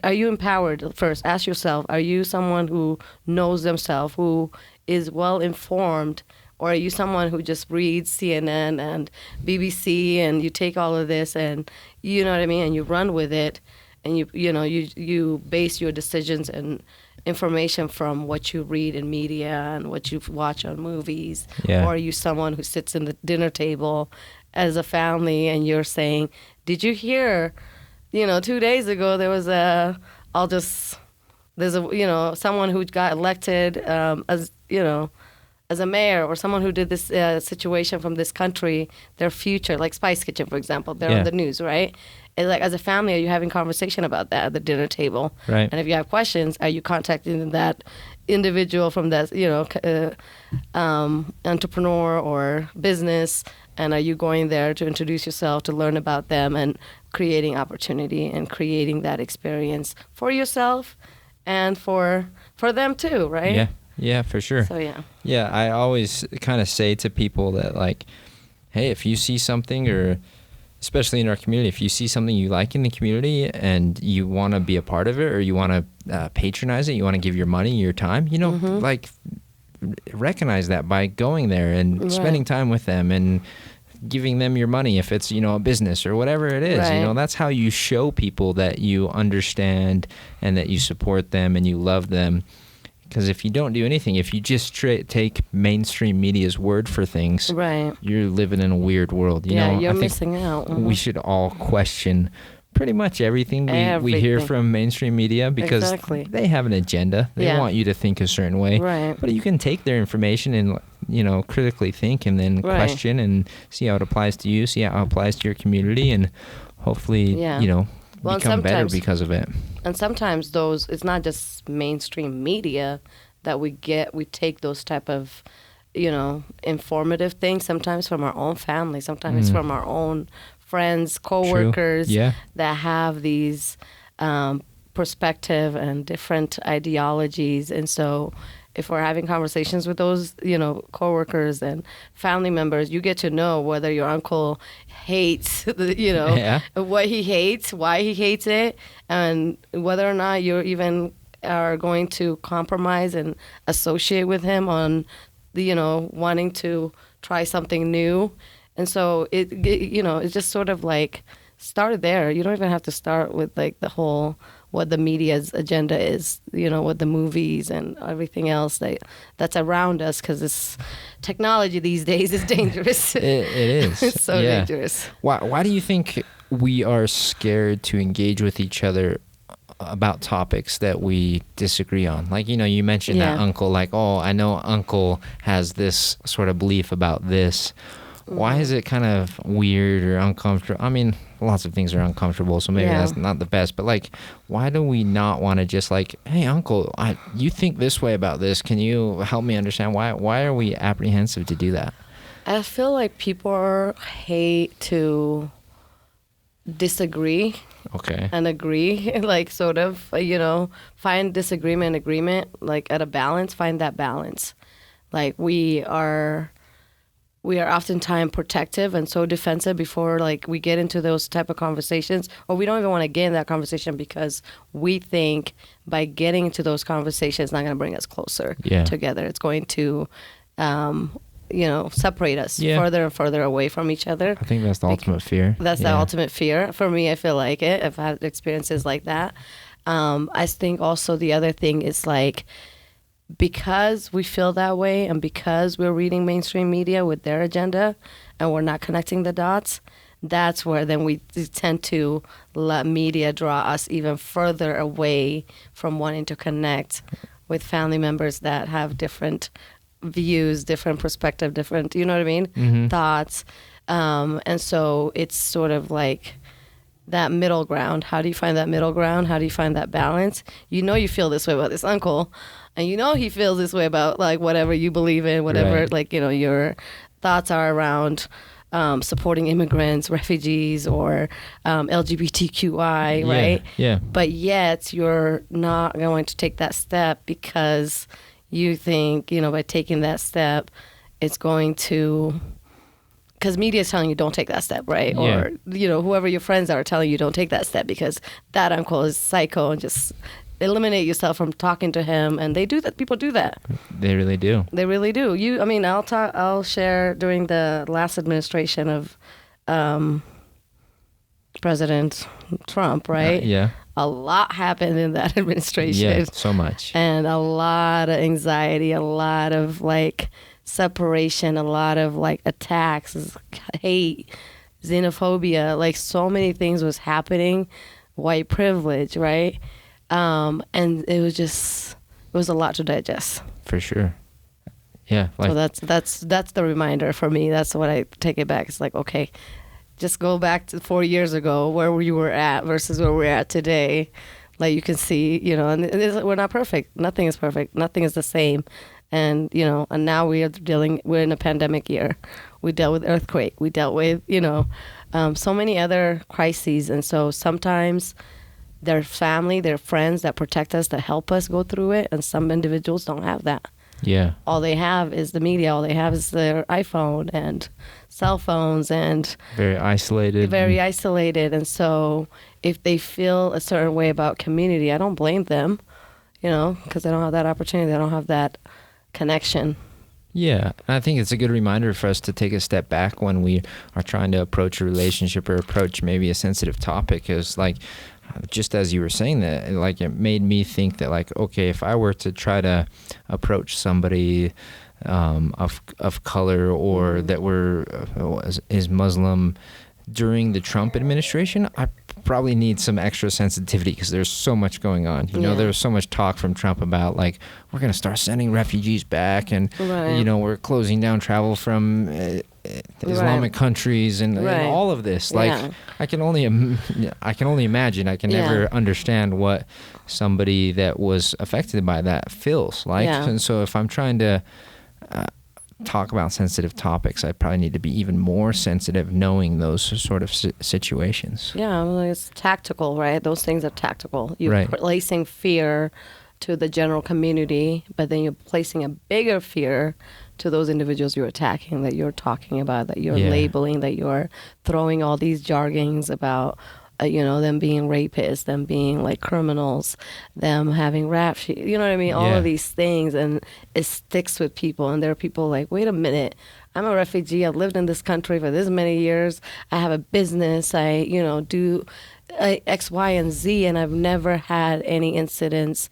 are you empowered first? Ask yourself, are you someone who knows themselves, who is well informed, or are you someone who just reads CNN and BBC and you take all of this and you know what I mean, and you run with it, and you base your decisions and information from what you read in media and what you watch on movies? Yeah. Or are you someone who sits in the dinner table as a family and you're saying, did you hear, 2 days ago there was someone who got elected as a mayor, or someone who did this situation from this country, their future, like Spice Kitchen, for example, they're on the news, right? And like, as a family, are you having conversation about that at the dinner table? Right. And if you have questions, are you contacting that individual from that, entrepreneur or business? And are you going there to introduce yourself, to learn about them, and creating opportunity and creating that experience for yourself and for them too, right? Yeah. Yeah, for sure. So, yeah. Yeah, I always kind of say to people that, like, hey, if you see something or especially in our community, if you see something you like in the community and you want to be a part of it, or you want to patronize it, you want to give your money, your time, you know, like recognize that by going there and spending time with them and giving them your money if it's, you know, a business or whatever it is. You know, that's how you show people that you understand and that you support them and you love them. Because if you don't do anything, if you just take mainstream media's word for things, you're living in a weird world. You know, you're I think missing out. we should all question pretty much everything we hear from mainstream media, because they have an agenda. They want you to think a certain way. But you can take their information and, you know, critically think and then question and see how it applies to you, see how it applies to your community, and hopefully, you know, become better because of it. And sometimes it's not just mainstream media that we take those type of, you know, informative things, sometimes from our own family, sometimes from our own friends, coworkers that have these perspective and different ideologies. And so if we're having conversations with those, you know, coworkers and family members, you get to know whether your uncle hates, you know, what he hates, why he hates it, and whether or not you even are going to compromise and associate with him on, you know, wanting to try something new. And so it you know, it's just sort of like start there. You don't even have to start with like the whole what the media's agenda is, you know, what the movies and everything else that's around us, because this technology these days is dangerous. It is. It's so dangerous. Why do you think we are scared to engage with each other about topics that we disagree on? Like, you know, you mentioned that uncle, like, oh, I know uncle has this sort of belief about this. Why is it kind of weird or uncomfortable? I mean, lots of things are uncomfortable, so maybe that's not the best. But, like, why do we not want to just, like, hey, uncle, you think this way about this. Can you help me understand? Why are we apprehensive to do that? I feel like people hate to disagree and agree, like, sort of, you know, find disagreement, agreement, like, at a balance, find that balance. Like, we are oftentimes protective and so defensive before, like, we get into those type of conversations, or we don't even want to get in that conversation because we think by getting into those conversations it's not going to bring us closer together. It's going to, you know, separate us further and further away from each other. I think that's the ultimate fear. That's the ultimate fear. For me, I feel like it. I've had experiences like that. I think also the other thing is, like, because we feel that way and because we're reading mainstream media with their agenda and we're not connecting the dots, that's where then we tend to let media draw us even further away from wanting to connect with family members that have different views, different perspective, different, you know what I mean, thoughts. And so it's sort of like that middle ground. How do you find that middle ground? How do you find that balance? You know, you feel this way about this uncle, and you know he feels this way about, like, whatever you believe in, whatever, like, you know, your thoughts are around supporting immigrants, refugees, or LGBTQI, right? Yeah. But yet you're not going to take that step because you think, you know, by taking that step, it's going to... Because media is telling you don't take that step, right? Or, you know, whoever your friends are telling you don't take that step because that uncle is psycho, and just eliminate yourself from talking to him. And they do that. People do that. They really do. They really do. I mean, I'll share during the last administration of President Trump, right? A lot happened in that administration. Yeah, so much. And a lot of anxiety, a lot of, like, separation, a lot of, like, attacks, hate, xenophobia, like, so many things was happening, white privilege, right? And it was a lot to digest. For sure. Yeah. Like, so that's the reminder for me. That's what I take it back. It's like, okay, just go back to 4 years ago where you were at versus where we're at today. Like, you can see, you know, and we're not perfect. Nothing is perfect. Nothing is the same. And, you know, and now we're in a pandemic year. We dealt with earthquake. We dealt with, you know, so many other crises. And so sometimes their family, their friends that protect us, that help us go through it. And some individuals don't have that. Yeah. All they have is the media. All they have is their iPhone and cell phones, and very isolated. And so if they feel a certain way about community, I don't blame them, because they don't have that opportunity. They don't have that connection. Yeah, I think it's a good reminder for us to take a step back when we are trying to approach a relationship or approach maybe a sensitive topic. Is like, just as you were saying that, like, it made me think that, like, okay, if I were to try to approach somebody of color or that is Muslim during the Trump administration, I probably need some extra sensitivity because there's so much going on. There was so much talk from Trump about, like, we're going to start sending refugees back, and we're closing down travel from Islamic countries and all of this. Like, I can only imagine. I can never understand what somebody that was affected by that feels like. And so if I'm trying to talk about sensitive topics, I probably need to be even more sensitive knowing those sort of situations. Yeah, well, it's tactical, right? Those things are tactical. You're placing fear to the general community, but then you're placing a bigger fear to those individuals you're attacking, that you're talking about, that you're labeling, that you're throwing all these jargons about them being rapists, them being like criminals, them having rap sheet, you know what I mean? All of these things, and it sticks with people. And there are people like, wait a minute, I'm a refugee. I've lived in this country for this many years. I have a business. I, do X, Y, and Z, and I've never had any incidents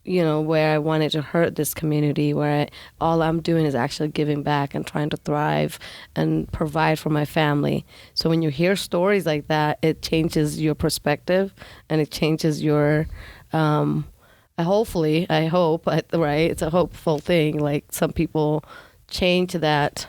where I wanted to hurt this community, where all I'm doing is actually giving back and trying to thrive and provide for my family. So when you hear stories like that, it changes your perspective, and it changes your, hopefully, I hope, right? It's a hopeful thing. Like, some people change that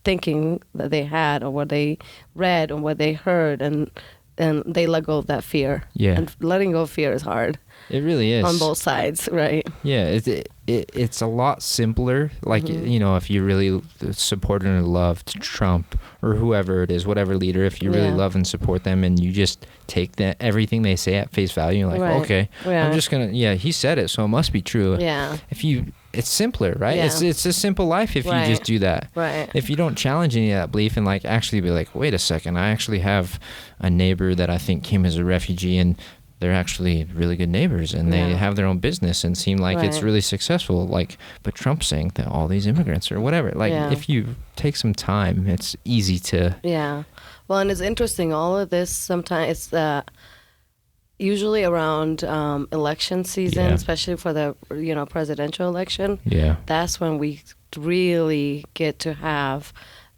thinking that they had, or what they read, or what they heard, and they let go of that fear. Yeah. And letting go of fear is hard. It really is. On both sides, right? Yeah, it's a lot simpler. Like, if you really supported and loved Trump or whoever it is, whatever leader, if you really love and support them, and you just take everything they say at face value, you're like, okay, I'm just gonna, he said it, so it must be true. Yeah. It's simpler, right? Yeah. It's a simple life if you just do that. Right. If you don't challenge any of that belief and, like, actually be like, wait a second, I actually have a neighbor that I think came as a refugee, and they're actually really good neighbors, and they have their own business and seem like it's really successful. Like, but Trump's saying that all these immigrants or whatever. Like, if you take some time, it's easy to. Yeah. Well, and it's interesting. All of this sometimes it's usually around election season, especially for the presidential election. Yeah. That's when we really get to have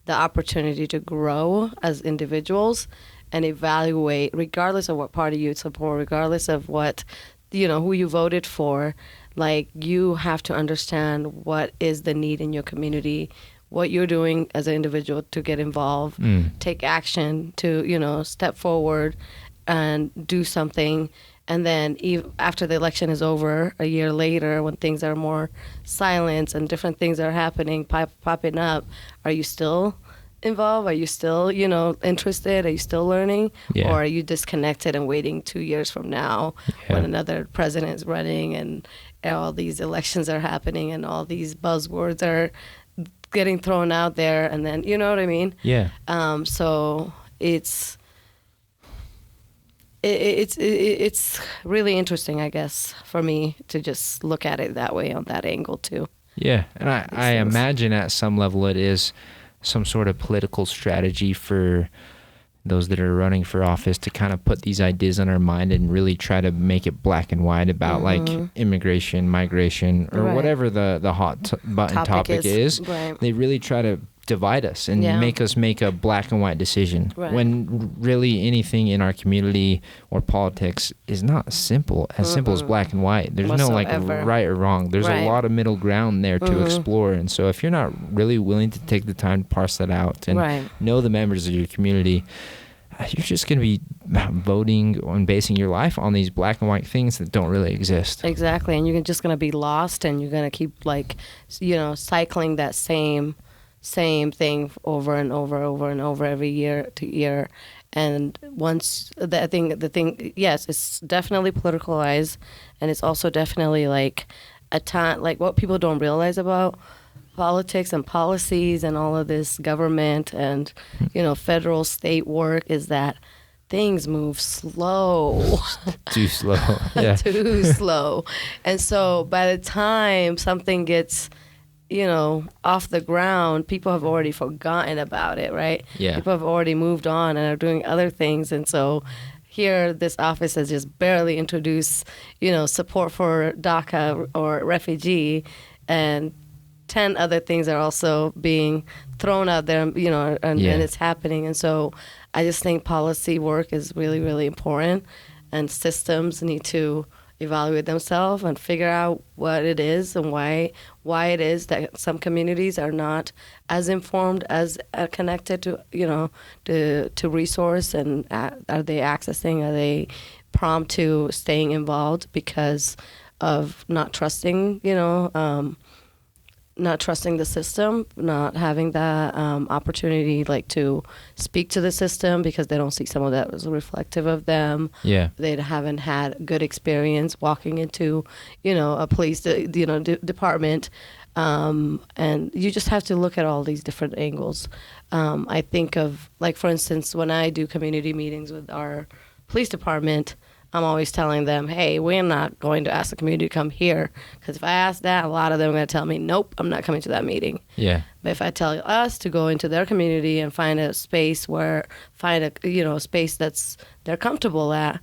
the opportunity to grow as individuals and evaluate, regardless of what party you support, regardless of what, who you voted for. Like, you have to understand what is the need in your community, what you're doing as an individual to get involved, take action to, step forward and do something. And then after the election is over, a year later, when things are more silent and different things are happening, popping up, are you still involved? Are you still, interested? Are you still learning? Yeah. Or are you disconnected and waiting 2 years from now when another president is running and all these elections are happening and all these buzzwords are getting thrown out there, and then, you know what I mean? Yeah. So it's really interesting, I guess, for me to just look at it that way, on that angle too. Yeah, and I imagine at some level it is some sort of political strategy for those that are running for office to kind of put these ideas on our mind and really try to make it black and white about like immigration, migration, or whatever the hot button topic is. Right. They really try to divide us and make us make a black and white decision when really anything in our community or politics is not simple as black and white. There's no like right or wrong. There's a lot of middle ground there to explore. And so if you're not really willing to take the time to parse that out and know the members of your community, you're just going to be voting and basing your life on these black and white things that don't really exist. Exactly. And you're just going to be lost, and you're going to keep cycling that same thing over and over every year to year. And once the thing, yes, it's definitely politicalized, and it's also definitely like a time, like what people don't realize about politics and policies and all of this government and, federal, state work is that things move slow. Too slow. Yeah. Too slow. And so by the time something gets, off the ground, people have already forgotten about it, right? Yeah. People have already moved on and are doing other things. And so here, this office has just barely introduced, support for DACA or refugee, and 10 other things are also being thrown out there, and it's happening. And so I just think policy work is really, really important, and systems need to evaluate themselves and figure out what it is and why it is that some communities are not as informed, as connected to, to resource, and are they accessing, are they prompt to staying involved because of not trusting, not trusting the system, not having that opportunity, like, to speak to the system because they don't see some of that as reflective of them. Yeah. They haven't had good experience walking into, a police, department. And you just have to look at all these different angles. I think of, like, for instance, when I do community meetings with our police department, I'm always telling them, hey, we're not going to ask the community to come here, because if I ask that, a lot of them are going to tell me, nope, I'm not coming to that meeting. Yeah. But if I tell us to go into their community and find a space a space that's they're comfortable at,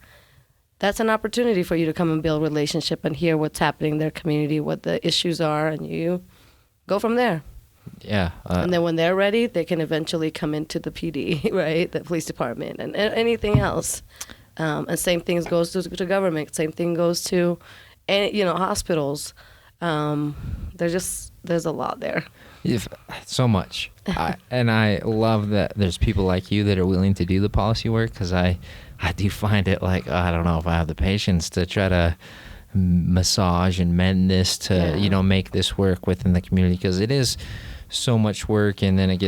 that's an opportunity for you to come and build relationship and hear what's happening in their community, what the issues are, and you go from there. Yeah. And then when they're ready, they can eventually come into the PD, right, the police department, and anything else. And same thing goes to government. Same thing goes to, hospitals. There's a lot there. So much. And I love that there's people like you that are willing to do the policy work, because I do find it like, I don't know if I have the patience to try to massage and mend this to, make this work within the community, because it is so much work, and then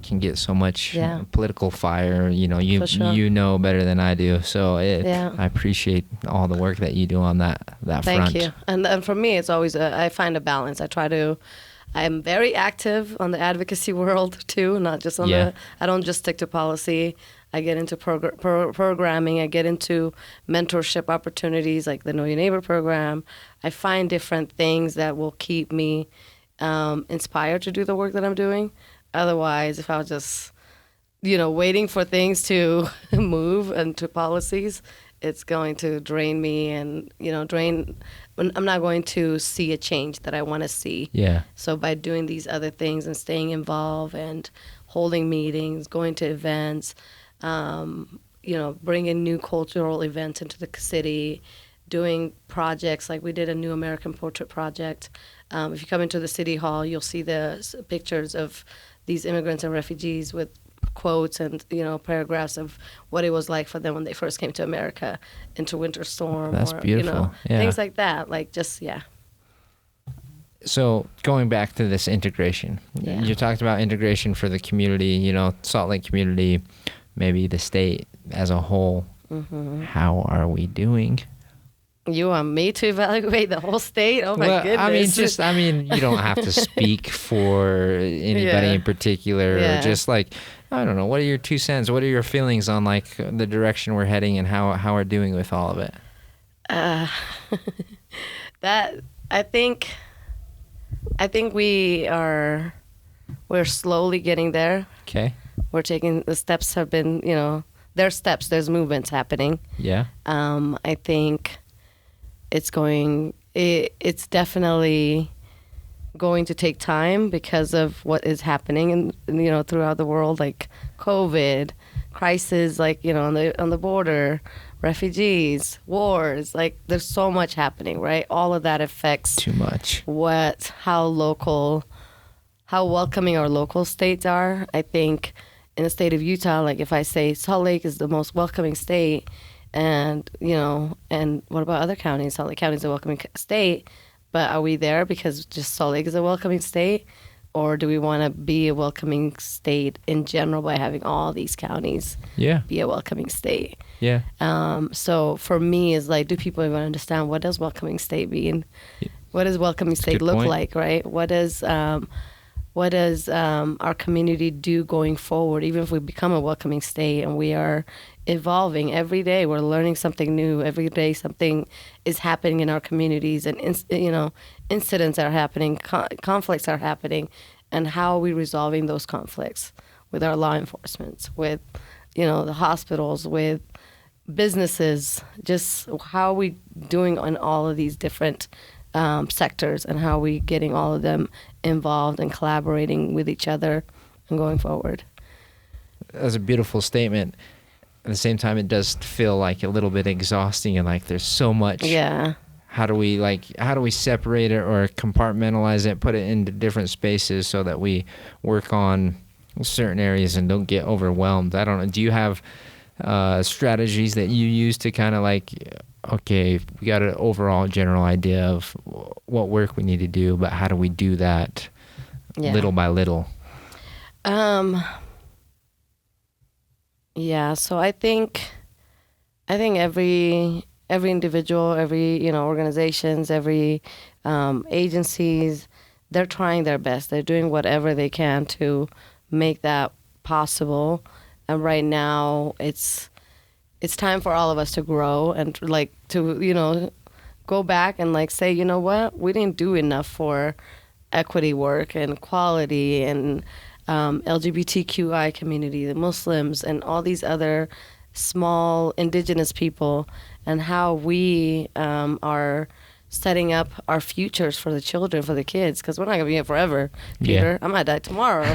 can get so much political fire. You know better than I do. So I appreciate all the work that you do on that front. Thank you. And for me, it's always I find a balance. I'm very active on the advocacy world too, not just on I don't just stick to policy. I get into programming. I get into mentorship opportunities like the Know Your Neighbor program. I find different things that will keep me inspired to do the work that I'm doing. Otherwise, if I was just, waiting for things to move and to policies, it's going to drain me and, I'm not going to see a change that I want to see. Yeah. So by doing these other things and staying involved and holding meetings, going to events, bringing new cultural events into the city, doing projects like we did a New American Portrait project. If you come into the city hall, you'll see the pictures of these immigrants and refugees with quotes and paragraphs of what it was like for them when they first came to America, into Winter Storm. That's beautiful. Things like that. So going back to this integration, you talked about integration for the community, Salt Lake community, maybe the state as a whole. Mm-hmm. How are we doing? You want me to evaluate the whole state? Oh my goodness! You don't have to speak for anybody in particular, or just like, I don't know. What are your 2 cents? What are your feelings on like the direction we're heading and how we're doing with all of it? I think we're slowly getting there. Okay. We're taking the steps. Have been there's steps. There's movements happening. Yeah. I think it's definitely going to take time because of what is happening throughout the world, like COVID, crisis, like on the border, refugees, wars, like there's so much happening, right? All of that affects too much how welcoming our local states are. I think in the state of Utah, like if I say Salt Lake is the most welcoming state, and what about other counties? Salt Lake County is a welcoming state, but are we there because just Salt Lake is a welcoming state, or do we want to be a welcoming state in general by having all these counties be a welcoming state? Yeah. So for me, it's like, do people even understand what does welcoming state mean? what does welcoming state look like, right? What does our community do going forward? Even if we become a welcoming state and we are evolving every day, we're learning something new every day. Something is happening in our communities, and incidents are happening, conflicts are happening, and how are we resolving those conflicts with our law enforcement, with the hospitals, with businesses? Just how are we doing on all of these different sectors, and how are we getting all of them involved and collaborating with each other and going forward? That's a beautiful statement. At the same time, it does feel like a little bit exhausting, and like there's so much. Yeah. How do we separate it or compartmentalize it, put it into different spaces so that we work on certain areas and don't get overwhelmed? I don't know. Do you have strategies that you use to kind of like, okay, we got an overall general idea of what work we need to do, but how do we do that little by little? Yeah, so I think every individual, every organizations, every agencies, they're trying their best. They're doing whatever they can to make that possible. And right now, it's time for all of us to grow and like to go back and like say, you know what, we didn't do enough for equity work and equality and LGBTQI community, the Muslims, and all these other small indigenous people, and how we are setting up our futures for the children, for the kids, because we're not gonna be here forever, Peter. Yeah. I might die tomorrow.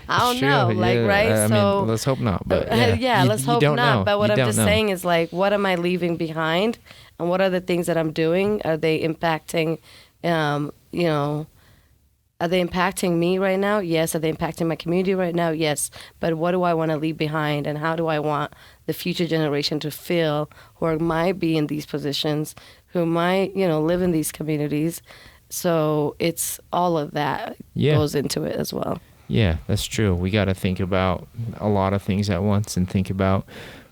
I don't know, right? I mean, let's hope not. But let's hope not. Know. But what I'm just saying is like, what am I leaving behind, and what are the things that I'm doing? Are they impacting? Are they impacting me right now? Yes. Are they impacting my community right now? Yes. But what do I want to leave behind, and how do I want the future generation to feel, who might be in these positions, who might, live in these communities? So it's all of that goes into it as well. Yeah, that's true. We got to think about a lot of things at once and think about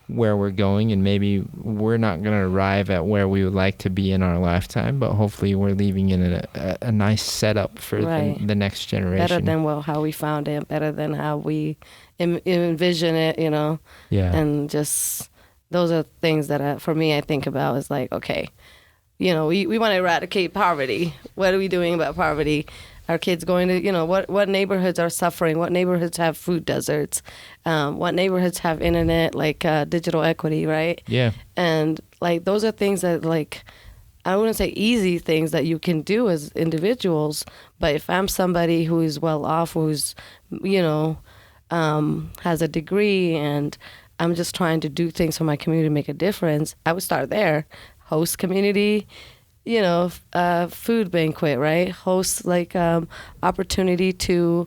where we're going, and maybe we're not going to arrive at where we would like to be in our lifetime, but hopefully we're leaving in a nice setup for the next generation. Better than how we found it, better than how we envision it, Yeah. And just those are things that for me I think about is like, okay, we want to eradicate poverty. What are we doing about poverty? Our kids going to, what neighborhoods are suffering? What neighborhoods have food deserts? What neighborhoods have internet, like digital equity, right? Yeah. And like those are things that like, I wouldn't say easy things that you can do as individuals, but if I'm somebody who is well off, who's, has a degree, and I'm just trying to do things for my community to make a difference, I would start there. Host community, food banquet, right? Host like opportunity to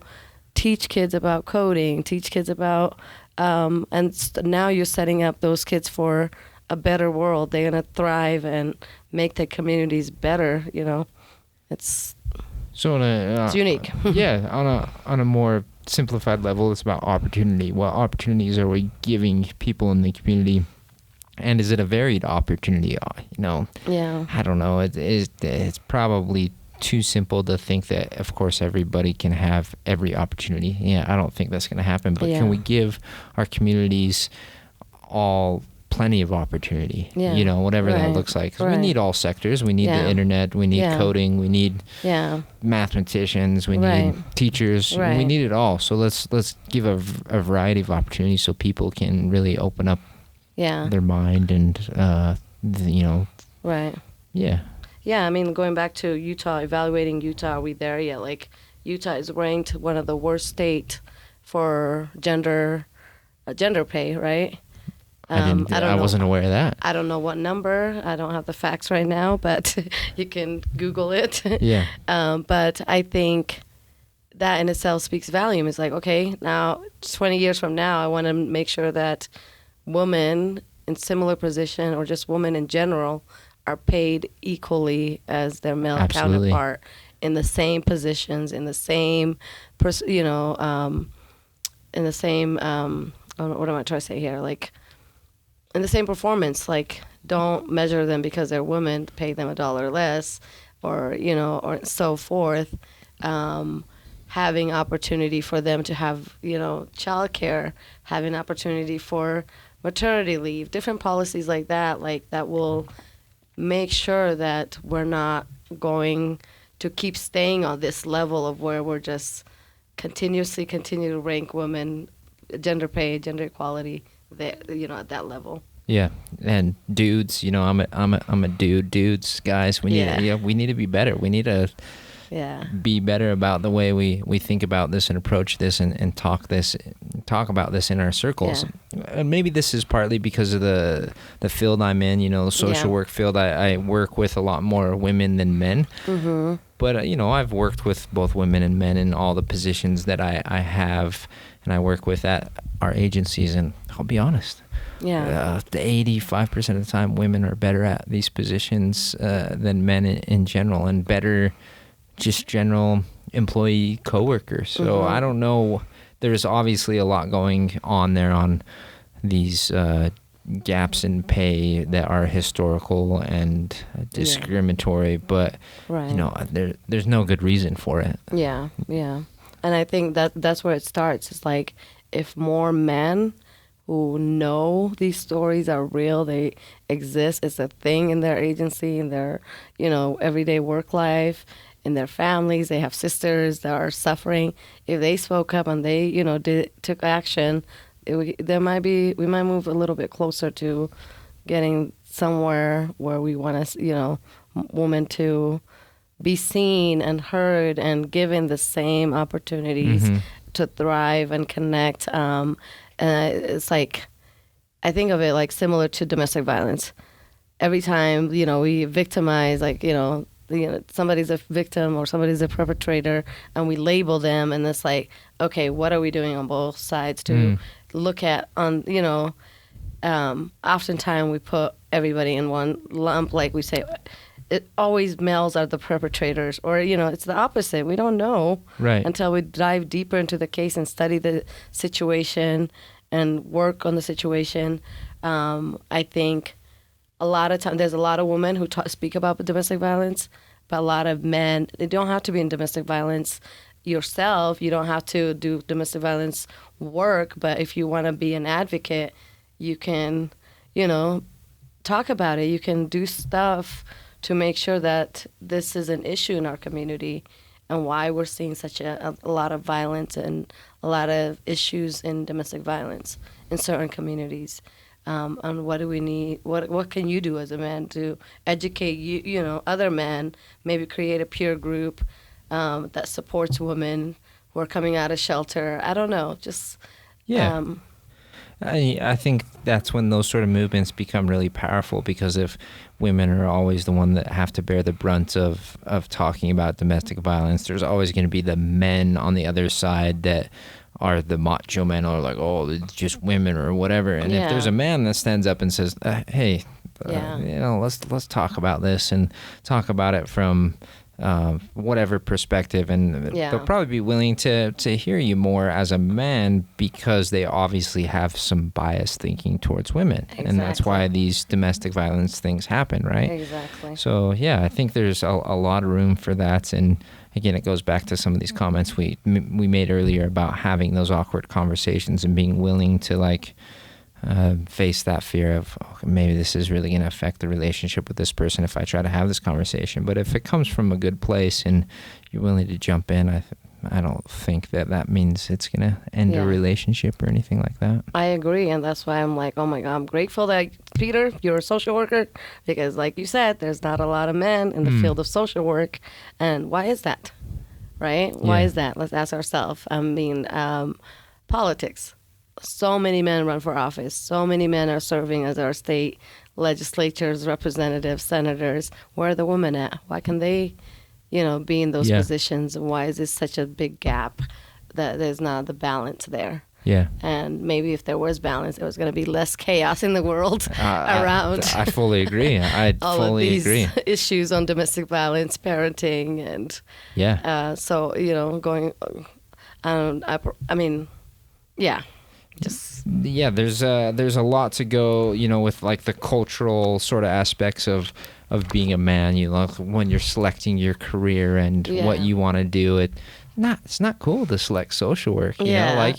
teach kids about coding, teach kids about, now you're setting up those kids for a better world. They're gonna thrive and make their communities better. It's it's unique. Yeah, on a more simplified level, it's about opportunity. What opportunities are we giving people in the community? And is it a varied opportunity? Yeah. I don't know. It's probably too simple to think that, of course, everybody can have every opportunity. Yeah, I don't think that's going to happen. But can we give our communities all plenty of opportunity? Yeah. Whatever that looks like. 'Cause we need all sectors. We need the internet. We need coding. We need mathematicians. We need teachers. Right. We need it all. So let's give a variety of opportunities so people can really open up their mind and right. I mean, going back to Utah, evaluating Utah, are we there yet? Like, Utah is ranked one of the worst state for gender pay, right? I wasn't aware of that. I don't know what number. I don't have the facts right now, but you can Google it. Yeah. But I think that in itself speaks volume. It's like, okay, now 20 years from now, I want to make sure that women in similar position, or just women in general, are paid equally as their male counterpart in the same positions, in the same, what am I trying to say here? Like, in the same performance. Like, don't measure them because they're women, pay them $1 less. or or so forth, having opportunity for them to have childcare, having opportunity for maternity leave, different policies like that will make sure that we're not going to keep staying on this level of where we're just continuously continue to rank women, gender pay, gender equality, at that level. Yeah, and dudes, I'm a dude. Dudes, guys, we need to be better. We need to be better about the way we think about this and approach this and talk about this in our circles. And maybe this is partly because of the field I'm in, the social work field. I work with a lot more women than men. Mm-hmm. But, I've worked with both women and men in all the positions that I have, and I work with at our agencies, and I'll be honest. The 85% of the time, women are better at these positions than men in general, and better just general employee coworkers. So I don't know. There's obviously a lot going on there on these gaps in pay that are historical and discriminatory, but there's no good reason for it. Yeah. And I think that's where it starts. It's like if more men who know these stories are real, they exist, it's a thing in their agency, in their everyday work life, in their families, they have sisters that are suffering. If they spoke up and they took action, we might move a little bit closer to getting somewhere where we want women to be seen and heard and given the same opportunities to thrive and connect. And it's like, I think of it like similar to domestic violence. Every time, we victimize, somebody's a victim or somebody's a perpetrator, and we label them, and it's like, okay, what are we doing on both sides to look at oftentimes we put everybody in one lump, like we say, it always males are the perpetrators, or it's the opposite. We don't know until we dive deeper into the case and study the situation and work on the situation. I think a lot of times there's a lot of women who speak about domestic violence, but a lot of men, they don't have to be in domestic violence yourself. You don't have to do domestic violence work, but if you want to be an advocate, you can, talk about it. You can do stuff to make sure that this is an issue in our community and why we're seeing such a lot of violence and a lot of issues in domestic violence in certain communities. And what do we need? What can you do as a man to educate other men? Maybe create a peer group that supports women who are coming out of shelter. I don't know. Just I think that's when those sort of movements become really powerful, because if women are always the one that have to bear the brunt of talking about domestic violence, there's always going to be the men on the other side that are the macho men, or like, oh, it's just women or whatever. And if there's a man that stands up and says, hey, let's talk about this and talk about it from whatever perspective, and they'll probably be willing to hear you more as a man, because they obviously have some biased thinking towards women. Exactly. And that's why these domestic violence things happen, right? Exactly. So I think there's a lot of room for that. And again, it goes back to some of these comments we made earlier about having those awkward conversations and being willing to face that fear of, maybe this is really going to affect the relationship with this person if I try to have this conversation. But if it comes from a good place and you're willing to jump in, I don't think that means it's going to end a relationship or anything like that. I agree, and that's why I'm like, oh my God, I'm grateful that, Peter, you're a social worker, because like you said, there's not a lot of men in the field of social work. And why is that, right? Why is that? Let's ask ourselves. I mean, politics. So many men run for office. So many men are serving as our state legislatures, representatives, senators. Where are the women at? Why can they, be in those positions? And why is this such a big gap that there's not the balance there? Yeah. And maybe if there was balance, there was going to be less chaos in the world around. I fully agree. I fully agree. Issues on domestic violence, parenting, and so going. I mean, yeah. Just there's a lot to go, with like the cultural sort of aspects of of being a man. You know, when you're selecting your career and what you want to do, it's not cool to select social work. You know, like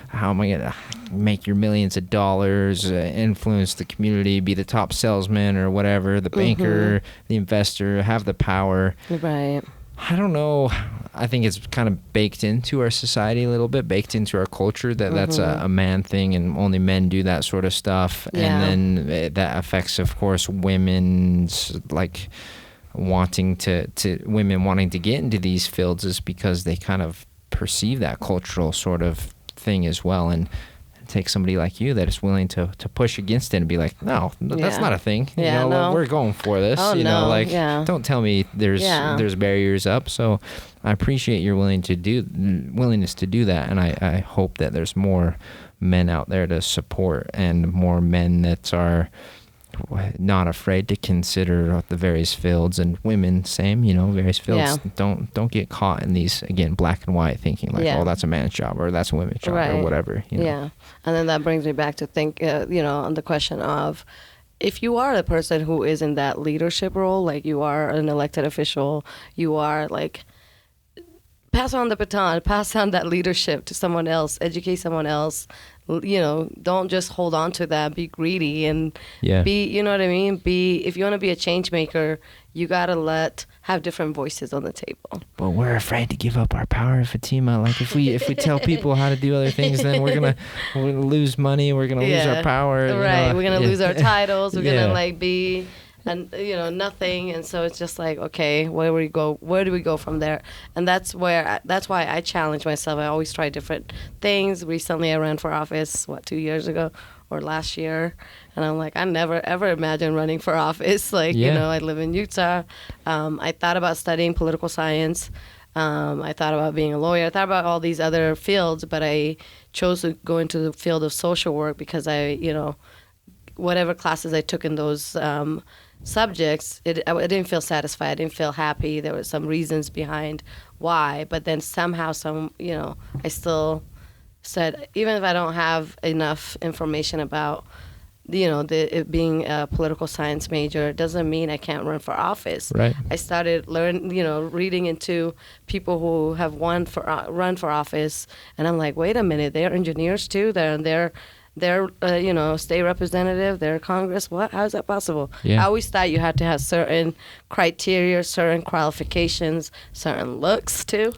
how am I gonna make your millions of dollars, influence the community, be the top salesman or whatever, the banker, the investor, have the power. Right. I don't know. I think it's kind of baked into our society a little bit, baked into our culture that that's a man thing and only men do that sort of stuff. And then that affects, of course, women's like women wanting to get into these fields is because they kind of perceive that cultural sort of thing as well. And take somebody like you that is willing to push against it and be like, no, that's not a thing. You know, we're going for this. Don't tell me there's barriers up. So I appreciate your willingness to do that, and I hope that there's more men out there to support and more men that are not afraid to consider the various fields, and women same, various fields. Don't get caught in these, again, black and white thinking like, oh, that's a man's job or that's a women's job or whatever. Yeah. And then that brings me back to think, on the question of, if you are the person who is in that leadership role, like you are an elected official, you are like, pass on the baton, pass on that leadership to someone else, educate someone else. Don't just hold on to that, be greedy and be, you know what I mean? If you want to be a change maker, you got to have different voices on the table. But we're afraid to give up our power, Fatima. Like if we tell people how to do other things, then we're gonna lose money, we're going to lose our power. Right, we're going to lose our titles, we're going to be... and nothing, and so it's just like, okay, where do we go from there? And that's why I challenge myself. I always try different things. Recently I ran for office 2 years ago or last year, and I'm like, I never ever imagined running for office. I live in Utah. I thought about studying political science. I thought about being a lawyer. I thought about all these other fields, but I chose to go into the field of social work because whatever classes I took in those subjects, I didn't feel satisfied. I didn't feel happy. There were some reasons behind why, but then somehow I still said, even if I don't have enough information about, it being a political science major, it doesn't mean I can't run for office. Right. I started reading into people who have run for office, and I'm like, wait a minute, they're engineers too. They're state representative, they're Congress. What? How is that possible? Yeah. I always thought you had to have certain criteria, certain qualifications, certain looks too.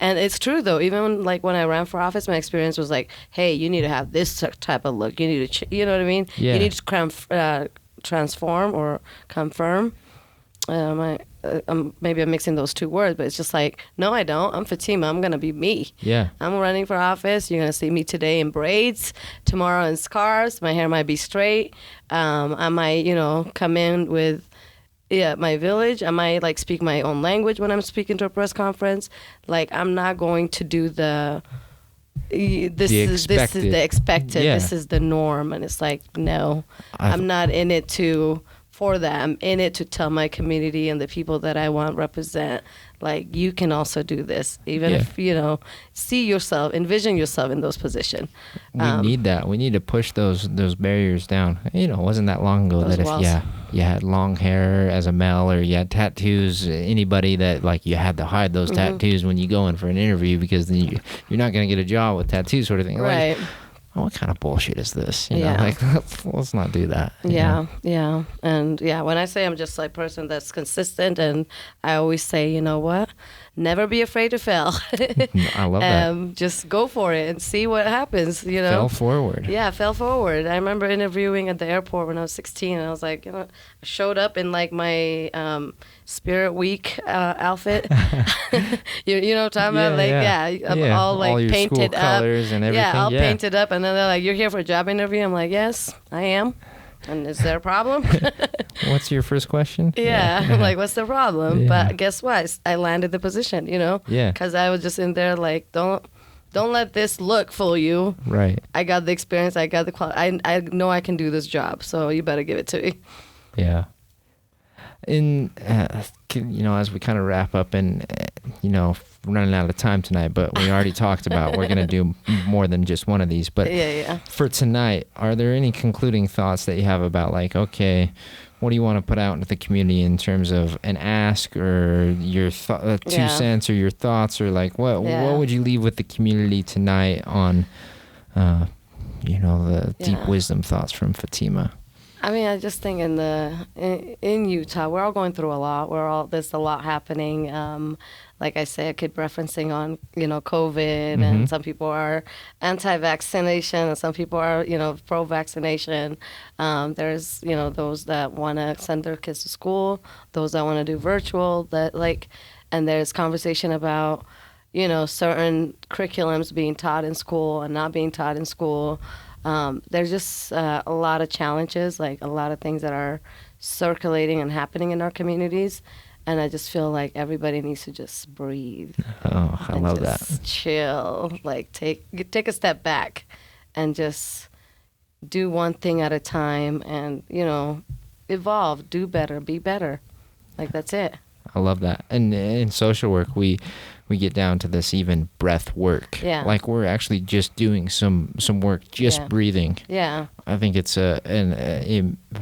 And it's true though. Even when I ran for office, my experience was like, hey, you need to have this type of look. You need to, you know what I mean? Yeah. You need to transform or confirm. Maybe I'm mixing those two words, but it's just like, no, I don't. I'm Fatima. I'm going to be me. Yeah. I'm running for office. You're going to see me today in braids, tomorrow in scarves. My hair might be straight. I might, come in with my village. I might speak my own language when I'm speaking to a press conference. I'm not going to do this is the expected. Yeah. This is the norm. And it's like, no, I'm not in it for that. I'm in it to tell my community and the people that I want represent, you can also do this, even if, envision yourself in those positions. We need that. We need to push those barriers down. It wasn't that long ago that walls. If you had long hair as a male or you had tattoos, anybody that you had to hide those tattoos when you go in for an interview because then you're not going to get a job with tattoos sort of thing. Right. What kind of bullshit is this? Let's not do that. Yeah. And when I say I'm just a person that's consistent, and I always say, you know what? Never be afraid to fail. I love that. Just go for it and see what happens, Fail forward. Yeah, fail forward. I remember interviewing at the airport when I was 16, and I was like, I showed up in my Spirit Week outfit. you know what I'm talking about? I'm all all your painted school up. Colors and everything. Yeah, all painted up, and then they're like, you're here for a job interview? I'm like, yes, I am. And is there a problem? What's your first question? Yeah. I'm like, what's the problem? Yeah. But guess what? I landed the position, Yeah. Because I was just in there don't let this look fool you. Right. I got the experience. I got the quality. I know I can do this job, so you better give it to me. Yeah. as we kind of wrap up and, running out of time tonight, but we already talked about we're going to do more than just one of these. But for tonight, are there any concluding thoughts that you have about like, okay, what do you want to put out into the community in terms of an ask or your 2 cents or your thoughts, or like what would you leave with the community tonight on, the deep wisdom thoughts from Fatima? I mean, I just think in Utah, we're all going through a lot. There's a lot happening. Like I say, I keep referencing on, COVID, and some people are anti-vaccination, and some people are, pro-vaccination. There's, those that want to send their kids to school, those that want to do virtual, and there's conversation about, certain curriculums being taught in school and not being taught in school. There's just a lot of challenges, like a lot of things that are circulating and happening in our communities. And I just feel like everybody needs to just breathe. Oh, I love that. Chill, like take a step back and just do one thing at a time and, evolve, do better, be better. Like, that's it. I love that. And in social work, we get down to this even breath work. Yeah. Like we're actually just doing some work, just breathing. Yeah. I think it's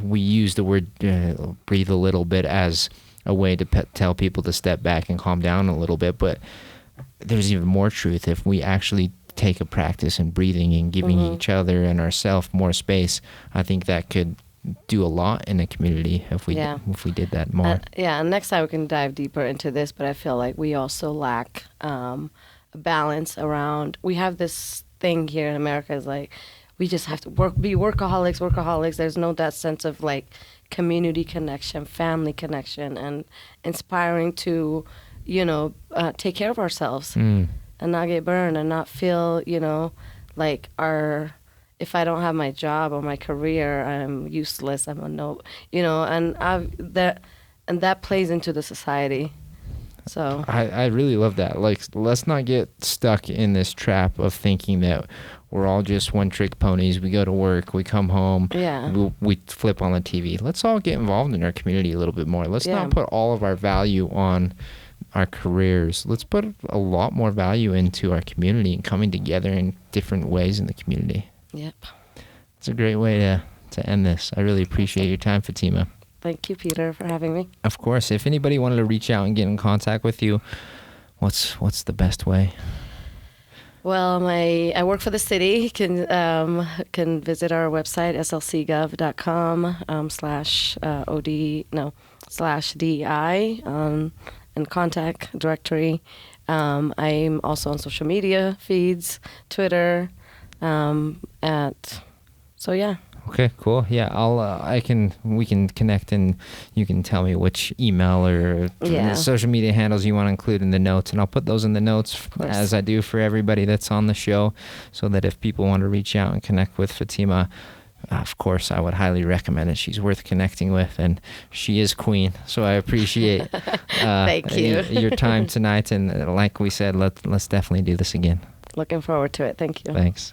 we use the word breathe a little bit as a way to tell people to step back and calm down a little bit. But there's even more truth if we actually take a practice in breathing and giving each other and ourselves more space. I think that could do a lot in a community if we did that more. And next time we can dive deeper into this, but I feel like we also lack a balance around. We have this thing here in America is like we just have to be workaholics. There's no that sense of like community connection, family connection, and inspiring to, take care of ourselves and not get burned and not feel, like if I don't have my job or my career, I'm useless. I'm and that plays into the society. So I really love that. Like, let's not get stuck in this trap of thinking that we're all just one-trick ponies. We go to work, we come home, we flip on the TV. Let's all get involved in our community a little bit more. Let's not put all of our value on our careers. Let's put a lot more value into our community and coming together in different ways in the community. Yep. It's a great way to end this. I really appreciate your time, Fatima. Thank you, Peter, for having me. Of course. If anybody wanted to reach out and get in contact with you, what's the best way? Well, I work for the city. Can visit our website, slcgov.com//DEI and contact directory. I'm also on social media feeds, Twitter, Okay, cool. Yeah, we can connect and you can tell me which email or social media handles you want to include in the notes, and I'll put those in the notes as I do for everybody that's on the show, so that if people want to reach out and connect with Fatima, of course, I would highly recommend it. She's worth connecting with, and she is queen. So I appreciate Thank you. Your time tonight, and like we said, let's definitely do this again. Looking forward to it. Thank you. Thanks.